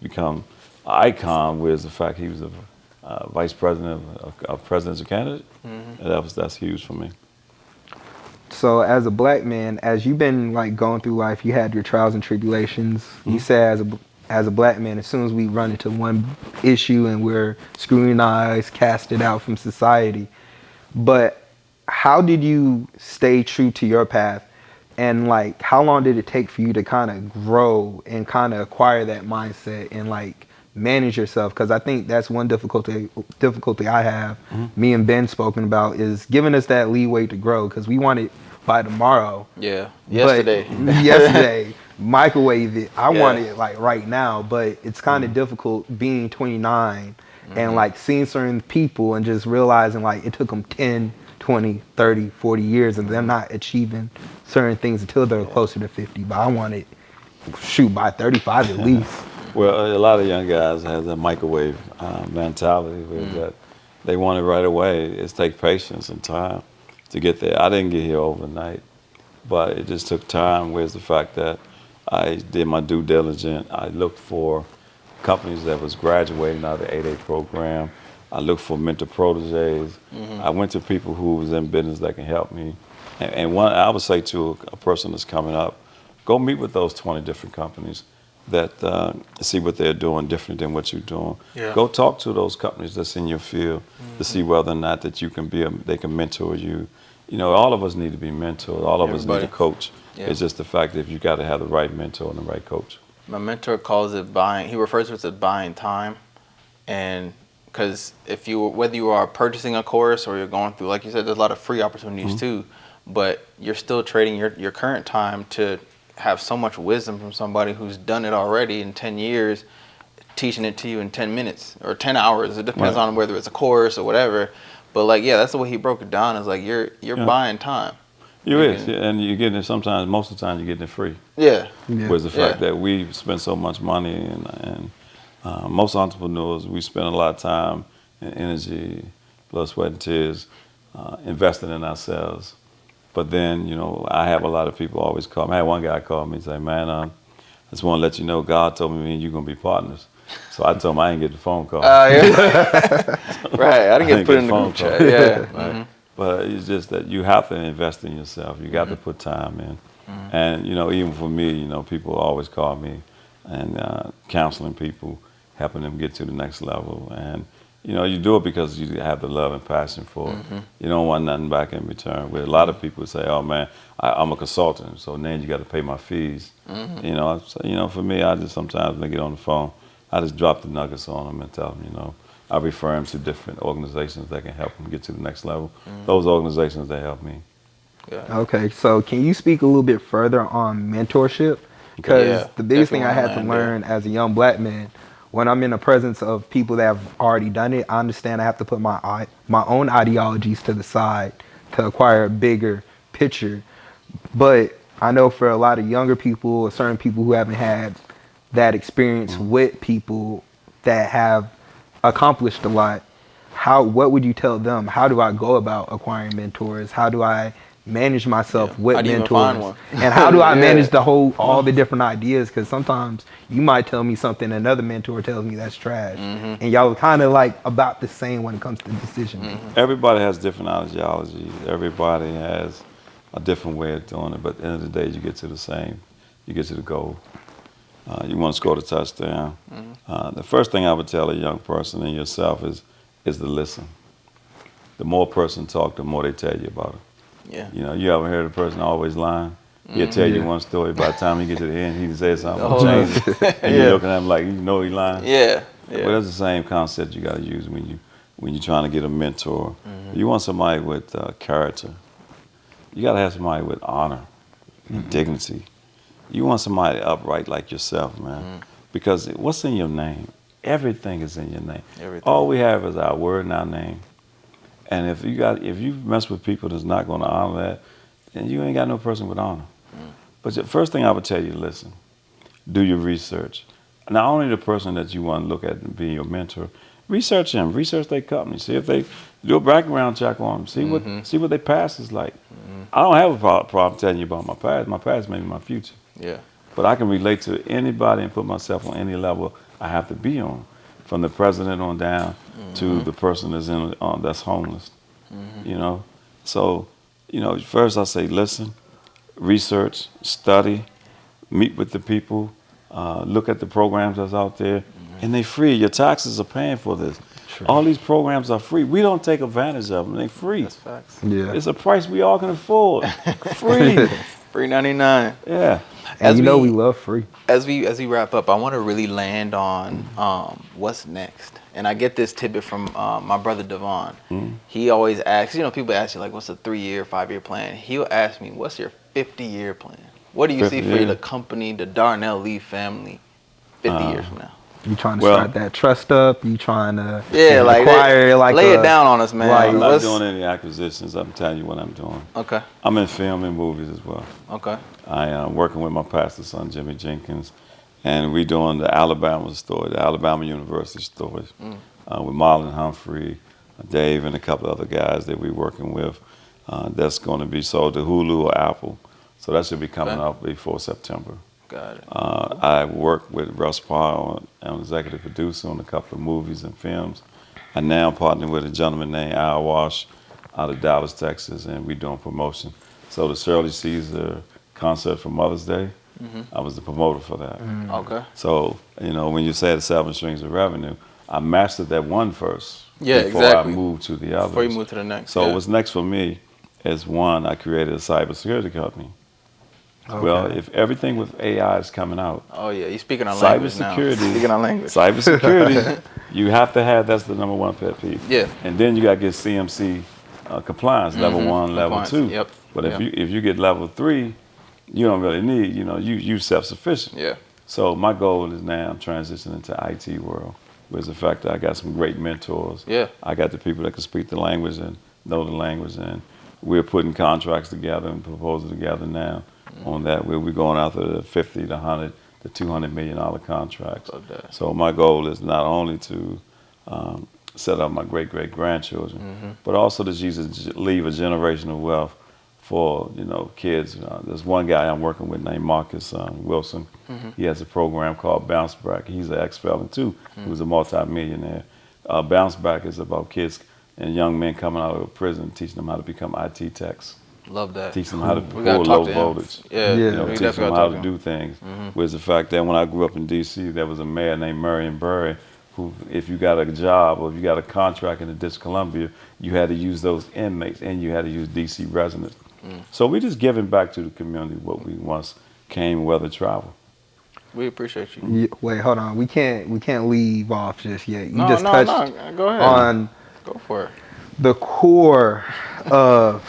become an icon, whereas the fact he was a vice president of presidential candidate, that's huge for me. So as a black man, as you've been like going through life, you had your trials and tribulations. You say as a black man, as soon as we run into one issue and we're scrutinized, casted out from society. But how did you stay true to your path? And like, how long did it take for you to kind of grow and kind of acquire that mindset and like manage yourself? Because I think that's one difficulty I have. Me and Ben spoken about is giving us that leeway to grow because we want it by tomorrow. Yeah. But yesterday, microwave it. I want it like right now, but it's kind of difficult being 29 and like seeing certain people and just realizing like it took them 10, 20, 30, 40 years and they're not achieving certain things until they're closer to 50. But I want it, by 35 at least. Well, a lot of young guys have that microwave mentality that they want it right away. It takes patience and time to get there. I didn't get here overnight, but it just took time. Whereas the fact that I did my due diligence. I looked for companies that was graduating out of the 8A program. I looked for mentor proteges. I went to people who was in business that can help me. And one, I would say to a person that's coming up, go meet with those 20 different companies that see what they're doing different than what you're doing. Yeah. Go talk to those companies that's in your field to see whether or not that you can they can mentor you. You know, all of us need to be mentored. All of us need a coach. Yeah. It's just the fact that you got to have the right mentor and the right coach. My mentor calls it buying. He refers to it as buying time, and because whether you are purchasing a course or you're going through, like you said, there's a lot of free opportunities too, but you're still trading your current time to have so much wisdom from somebody who's done it already in 10 years, teaching it to you in 10 minutes or 10 hours. It depends on whether it's a course or whatever. But like, yeah, that's the way he broke it down. Is like you're buying time. And you're getting it sometimes. Most of the time, you're getting it free. Yeah. Was the fact that we spend so much money and most entrepreneurs, we spend a lot of time and energy, blood, sweat, and tears, investing in ourselves. But then, you know, I have a lot of people always call me. I had one guy call me and say, man, I just want to let you know God told me and you're going to be partners. So I told him I didn't get the phone call. Yeah. Right, I didn't get put in the group chat. Yeah. Right. But it's just that you have to invest in yourself. You got to put time in. And, you know, even for me, you know, people always call me and counseling people, helping them get to the next level. And, you know, you do it because you have the love and passion for it. You don't want nothing back in return. Where a lot of people say, "Oh man, I'm a consultant, so then you got to pay my fees." You know, so, you know, for me, I just sometimes when I get on the phone, I just drop the nuggets on them and tell them, you know, I refer them to different organizations that can help them get to the next level. Those organizations that help me. Yeah. Okay, so can you speak a little bit further on mentorship? Because Yeah, the biggest thing I definitely had to wanna land learn as a young black man, when I'm in the presence of people that have already done it, I understand I have to put my own ideologies to the side to acquire a bigger picture. But I know for a lot of younger people, or certain people who haven't had that experience with people that have accomplished a lot, what would you tell them? How do I go about acquiring mentors? How do I manage myself Yeah. with How do you even mentors? find one? And how do I Yeah. manage all the different ideas? Because sometimes you might tell me something, another mentor tells me that's trash, and y'all are kind of like about the same when it comes to decision making. Everybody has different ideologies. Everybody has a different way of doing it. But at the end of the day, you get to the same. You get to the goal. You want to score the touchdown. The first thing I would tell a young person and yourself is to listen. The more a person talk, the more they tell you about it. Yeah. You know, you ever heard a person always lying? He'll tell you one story. By the time you get to the end, he say something, Oh, change it. And you're looking at him like, you know he lying. Yeah. Well, that's the same concept you got to use when you're trying to get a mentor. You want somebody with character. You got to have somebody with honor and dignity. You want somebody upright like yourself, man. Because what's in your name? Everything is in your name. Everything. All we have is our word and our name. And if you mess with people that's not going to honor that, then you ain't got no person with honor. But the first thing I would tell you, listen, do your research. Not only the person that you want to look at and be your mentor, research them, research their company, see if they do a background check on them, see what their past is like. I don't have a problem telling you about my past. My past may be my future. Yeah. But I can relate to anybody and put myself on any level I have to be on, from the president on down to the person that's homeless. You know, so you know, first I say listen, research, study, meet with the people, look at the programs that's out there, and they free. Your taxes are paying for this. Sure. All these programs are free. We don't take advantage of them. They're free. That's facts. Yeah. It's a price we all can afford. Free. Free 99. Yeah. And we love free. As we wrap up, I want to really land on what's next. And I get this tidbit from my brother Devon. He always asks, you know, people ask you like, what's a 3-year, 5-year plan? He'll ask me, what's your 50-year plan? What do you see for the company, the Darnell Lee family, 50 years from now? You trying to start that trust up? You trying to acquire lay it down on us, man. I'm not doing any acquisitions. I'm telling you what I'm doing. Okay. I'm in film and movies as well. Okay. I am working with my pastor son, Jimmy Jenkins, and we're doing the Alabama story, the Alabama University stories, with Marlon Humphrey, Dave, and a couple of other guys that we're working with. That's going to be sold to Hulu or Apple. So that should be coming up before September. Got it. I work with Russ Parr, I'm executive producer on a couple of movies and films. I now partner with a gentleman named Al Walsh out of Dallas, Texas, and we're doing promotion. So the Shirley Caesar concert for Mother's Day, I was the promoter for that. Okay. So, you know, when you say the 7 streams of revenue, I mastered that one first before I moved to the others. Before you move to the next. So what's next for me is, one, I created a cybersecurity company. Okay. Well, if everything with AI is coming out, you're speaking on language now. Speaking on language. Cybersecurity, you have to have. That's the number one pet peeve. Yeah. And then you got to get CMC compliance, level 1, level 2. Yep. But if you get level 3, you don't really need. You know, you self-sufficient. Yeah. So my goal is now I'm transitioning to IT world, with the fact that I got some great mentors. Yeah. I got the people that can speak the language and know the language, and we're putting contracts together and proposals together now. On that, we're going after the 50 to 100 to $200 million contracts. So my goal is not only to set up my great-great-grandchildren, but also to leave a generational wealth for, you know, kids. There's one guy I'm working with named Marcus Wilson. He has a program called Bounce Back. He's an ex-felon too. He was a multi-millionaire. Bounce Back is about kids and young men coming out of prison, teaching them how to become IT techs. Love that. Teach them how to pull low voltage. Yeah. You know, teach them how to do things. Whereas the fact that when I grew up in D.C., there was a mayor named Marion Barry who, if you got a job or if you got a contract in the District of Columbia, you had to use those inmates and you had to use DC residents. So we just giving back to the community what we once came, weather, travel. We appreciate you. Wait, hold on. We can't leave off just yet. You No, just no, touched no. Go ahead. on Go for it. the core of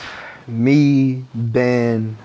me, Ben.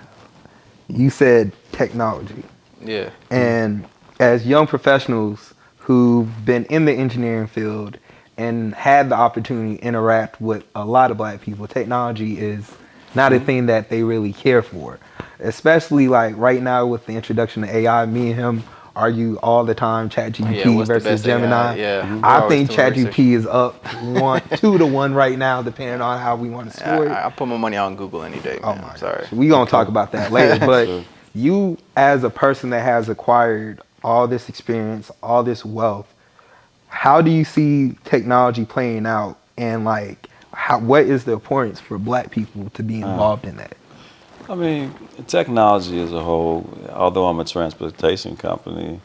You said technology. Yeah. And as young professionals who've been in the engineering field and had the opportunity to interact with a lot of black people, technology is not a thing that they really care for. Especially like right now with the introduction of AI, me and him argue all the time, ChatGPT what's the versus best Gemini. AI? Yeah. I think ChatGPT is up 2-1 right now, depending on how we want to score it. I put my money on Google any day, man. Oh my Sorry. gosh. We gonna talk about that later. But you, as a person that has acquired all this experience, all this wealth, how do you see technology playing out, and like, what is the importance for black people to be involved in that? I mean, technology as a whole, although I'm a transportation company,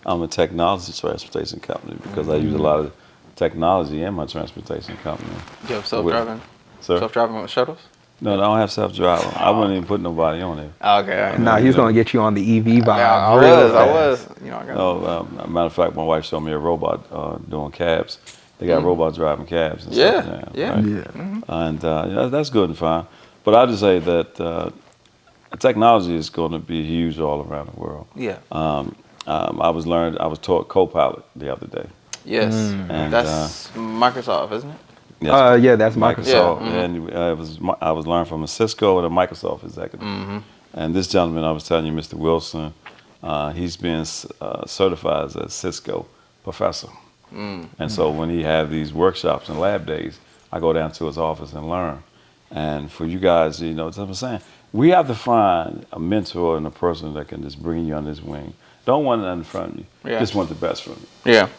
I'm a technology transportation company because I use a lot of technology in my transportation company. Do you have self-driving? Sir? Self-driving shuttles? No, I don't have self-driving. I wouldn't even put nobody on there. Oh, okay. All right. Nah, he's gonna get you on the EV vibe. I real was. fast. You know, I got No, matter of fact, my wife showed me a robot doing cabs. They got robots driving cabs and Yeah, stuff now. yeah. Right? Yeah. And that's good and fine. But I just say that technology is going to be huge all around the world. Yeah. I was taught Copilot the other day. Yes. And, That's Microsoft, isn't it? Yes, Yeah, that's Microsoft. Yeah. And I was learning from a Cisco and a Microsoft executive. And this gentleman I was telling you, Mr. Wilson, he's been certified as a Cisco professor. And so when he had these workshops and lab days, I go down to his office and learn. And for you guys, you know, that's what I'm saying. We have to find a mentor and a person that can just bring you on this wing. Don't want nothing from you. Yeah. Just want the best from you. Yeah.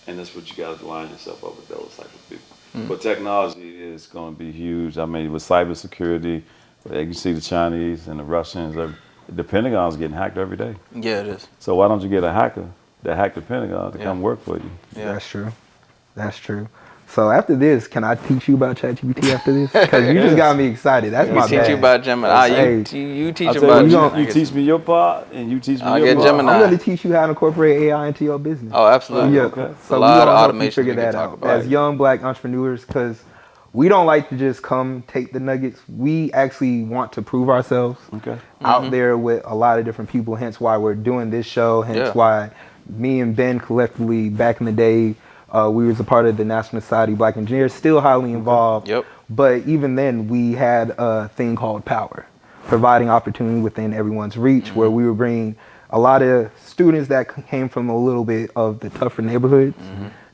And that's what you got to line yourself up with those type of people. But technology is going to be huge. I mean, with cybersecurity, you see the Chinese and the Russians. The Pentagon's getting hacked every day. Yeah, it is. So why don't you get a hacker that hacked the Pentagon to come work for you? Yeah. That's true. That's true. So after this, can I teach you about ChatGPT after this? Because you just got me excited. That's my We teach bad. you about Gemini. Hey, You teach I about tell you, Gemini. you teach me your part, and you teach me I'll your get part. Gemini. I'm going to teach you how to incorporate AI into your business. Oh, absolutely. Yeah. Okay. So A we lot gonna of help automation you figure we can that talk out about. as young black entrepreneurs, because we don't like to just come take the nuggets. We actually want to prove ourselves Okay. out there with a lot of different people. Hence why we're doing this show. Hence why me and Ben collectively back in the day, we was a part of the National Society of Black Engineers, still highly involved. Yep. But even then, we had a thing called Power, providing opportunity within everyone's reach, where we were bringing a lot of students that came from a little bit of the tougher neighborhoods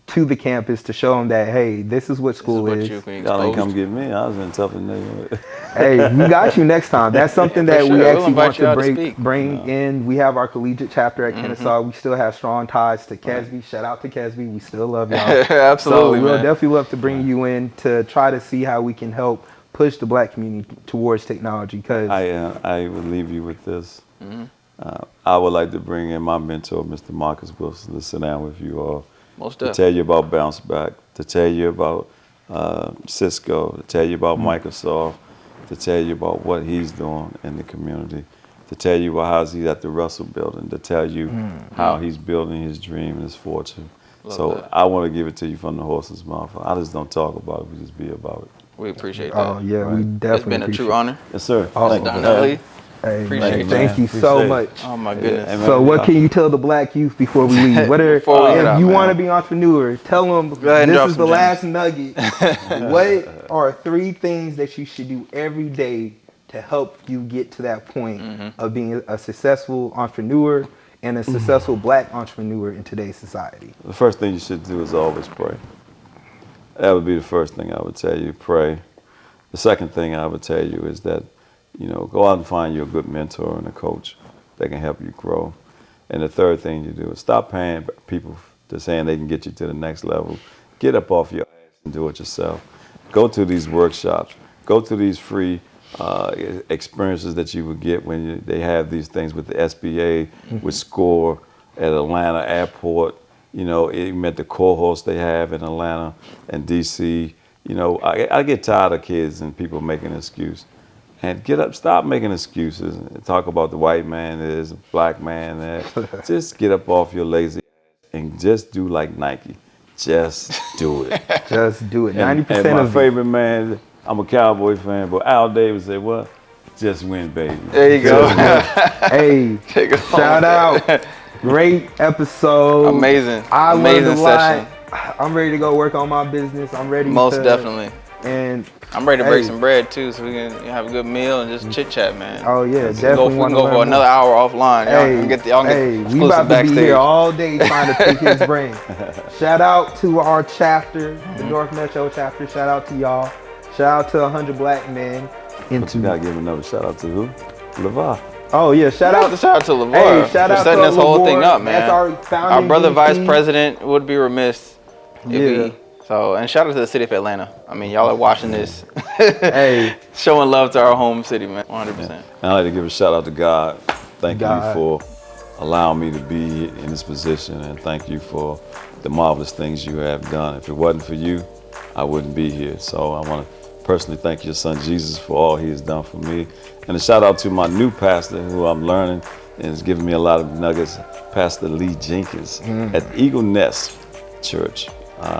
to the campus to show them that, hey, this is what school is. You can Y'all ain't expose. come get me. I was in tough neighborhood. Hey, we got you next time. That's something that sure. we We'll actually invite want you out to to speak. bring in. We have our collegiate chapter at Kennesaw. We still have strong ties to Kesby. Shout out to Kesby. We still love y'all. Absolutely, So we'll man. definitely love to bring you in to try to see how we can help push the black community towards technology. Because I would leave you with this. I would like to bring in my mentor, Mr. Marcus Wilson, to sit down with you all. Most To definitely. tell you about Bounce Back, to tell you about Cisco, to tell you about Microsoft, to tell you about what he's doing in the community, to tell you about how he's at the Russell Building, to tell you how he's building his dream and his fortune. So that. I want to give it to you from the horse's mouth. I just don't talk about it, we just be about it. We appreciate that. oh yeah, we Right. definitely It's been a appreciate true honor. Yes, sir. Oh, Thank Mr. you. Darnell Lee. Hey, Appreciate man, it, thank man. you so Appreciate it. much. Oh my goodness. Hey, man. So what can you tell the black youth before we leave? What are, Before we get if out, you man. want to be entrepreneurs, tell them ahead and drop this is some the gems. last nugget. What are 3 things that you should do every day to help you get to that point of being a successful entrepreneur and a successful black entrepreneur in today's society? The first thing you should do is always pray. That would be the first thing I would tell you, pray. The second thing I would tell you is that, you know, go out and find you a good mentor and a coach that can help you grow. And the third thing you do is stop paying people to saying they can get you to the next level. Get up off your ass and do it yourself. Go to these workshops. Go to these free experiences that you would get when they have these things with the SBA, with SCORE at Atlanta Airport. You know, even at the cohorts they have in Atlanta and DC. You know, I get tired of kids and people making an excuse. And get up, stop making excuses. Talk about the white man is, black man is. Just get up off your lazy ass and just do like Nike. Just do it. Just do it. 90% and my of favorite man, I'm a Cowboy fan, but Al Davis said, what? Just win, baby. There you go. Hey, Take it home. shout out. Great episode. Amazing. I Amazing learned a lot. session. I'm ready to go work on my business. I'm ready Most to. definitely. And I'm ready to break hey. some bread too, so we can have a good meal and just chit chat, man. Oh yeah, We definitely can go for another hour offline. Y'all can get we about to backstage. be here all day trying to pick his brain. Shout out to our chapter, the North Metro chapter. Shout out to y'all. Shout out to 100 black men. But you gotta give another shout out to who? LeVar. Oh yeah, shout out to LeVar Hey, shout for out setting to this whole LeVar. thing up, man. That's our founding Our brother VP. vice president would be remiss if Yeah. So, and shout out to the city of Atlanta. I mean, y'all are watching this. Hey. Showing love to our home city, man. 100%. And I'd like to give a shout out to God. Thank God. you for allowing me to be in this position, and thank you for the marvelous things you have done. If it wasn't for you, I wouldn't be here. So I want to personally thank your son Jesus for all he has done for me. And a shout out to my new pastor who I'm learning and is giving me a lot of nuggets, Pastor Lee Jenkins at Eagle Nest Church.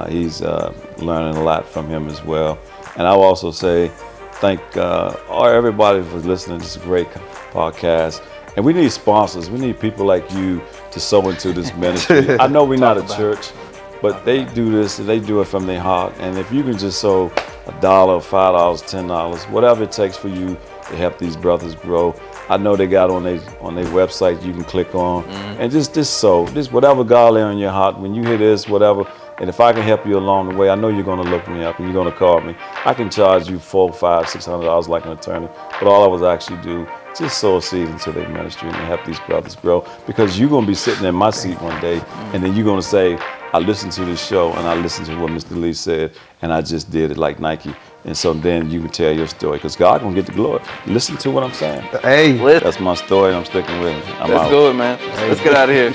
He's learning a lot from him as well. And I'll also say thank everybody for listening. This is a great podcast. And we need sponsors. We need people like you to sow into this ministry. I know we're not a church, but they do this, they do it from their heart. And if you can just sow $1, $5, $10, whatever it takes for you to help these brothers grow. I know they got on their website you can click on and just sow. Just whatever God lay on your heart. When you hear this, whatever, and if I can help you along the way, I know you're gonna look me up and you're gonna call me. I can charge you $400, $500, $600 like an attorney, but all I was actually do just sow a seed into their ministry and help these brothers grow, because you're gonna be sitting in my seat one day and then you're gonna say, I listened to this show and I listened to what Mr. Lee said and I just did it like Nike. And so then you can tell your story, because God gonna get the glory. Listen to what I'm saying. Hey, That's my story and I'm sticking with it. Let's go, man. Let's get out of here.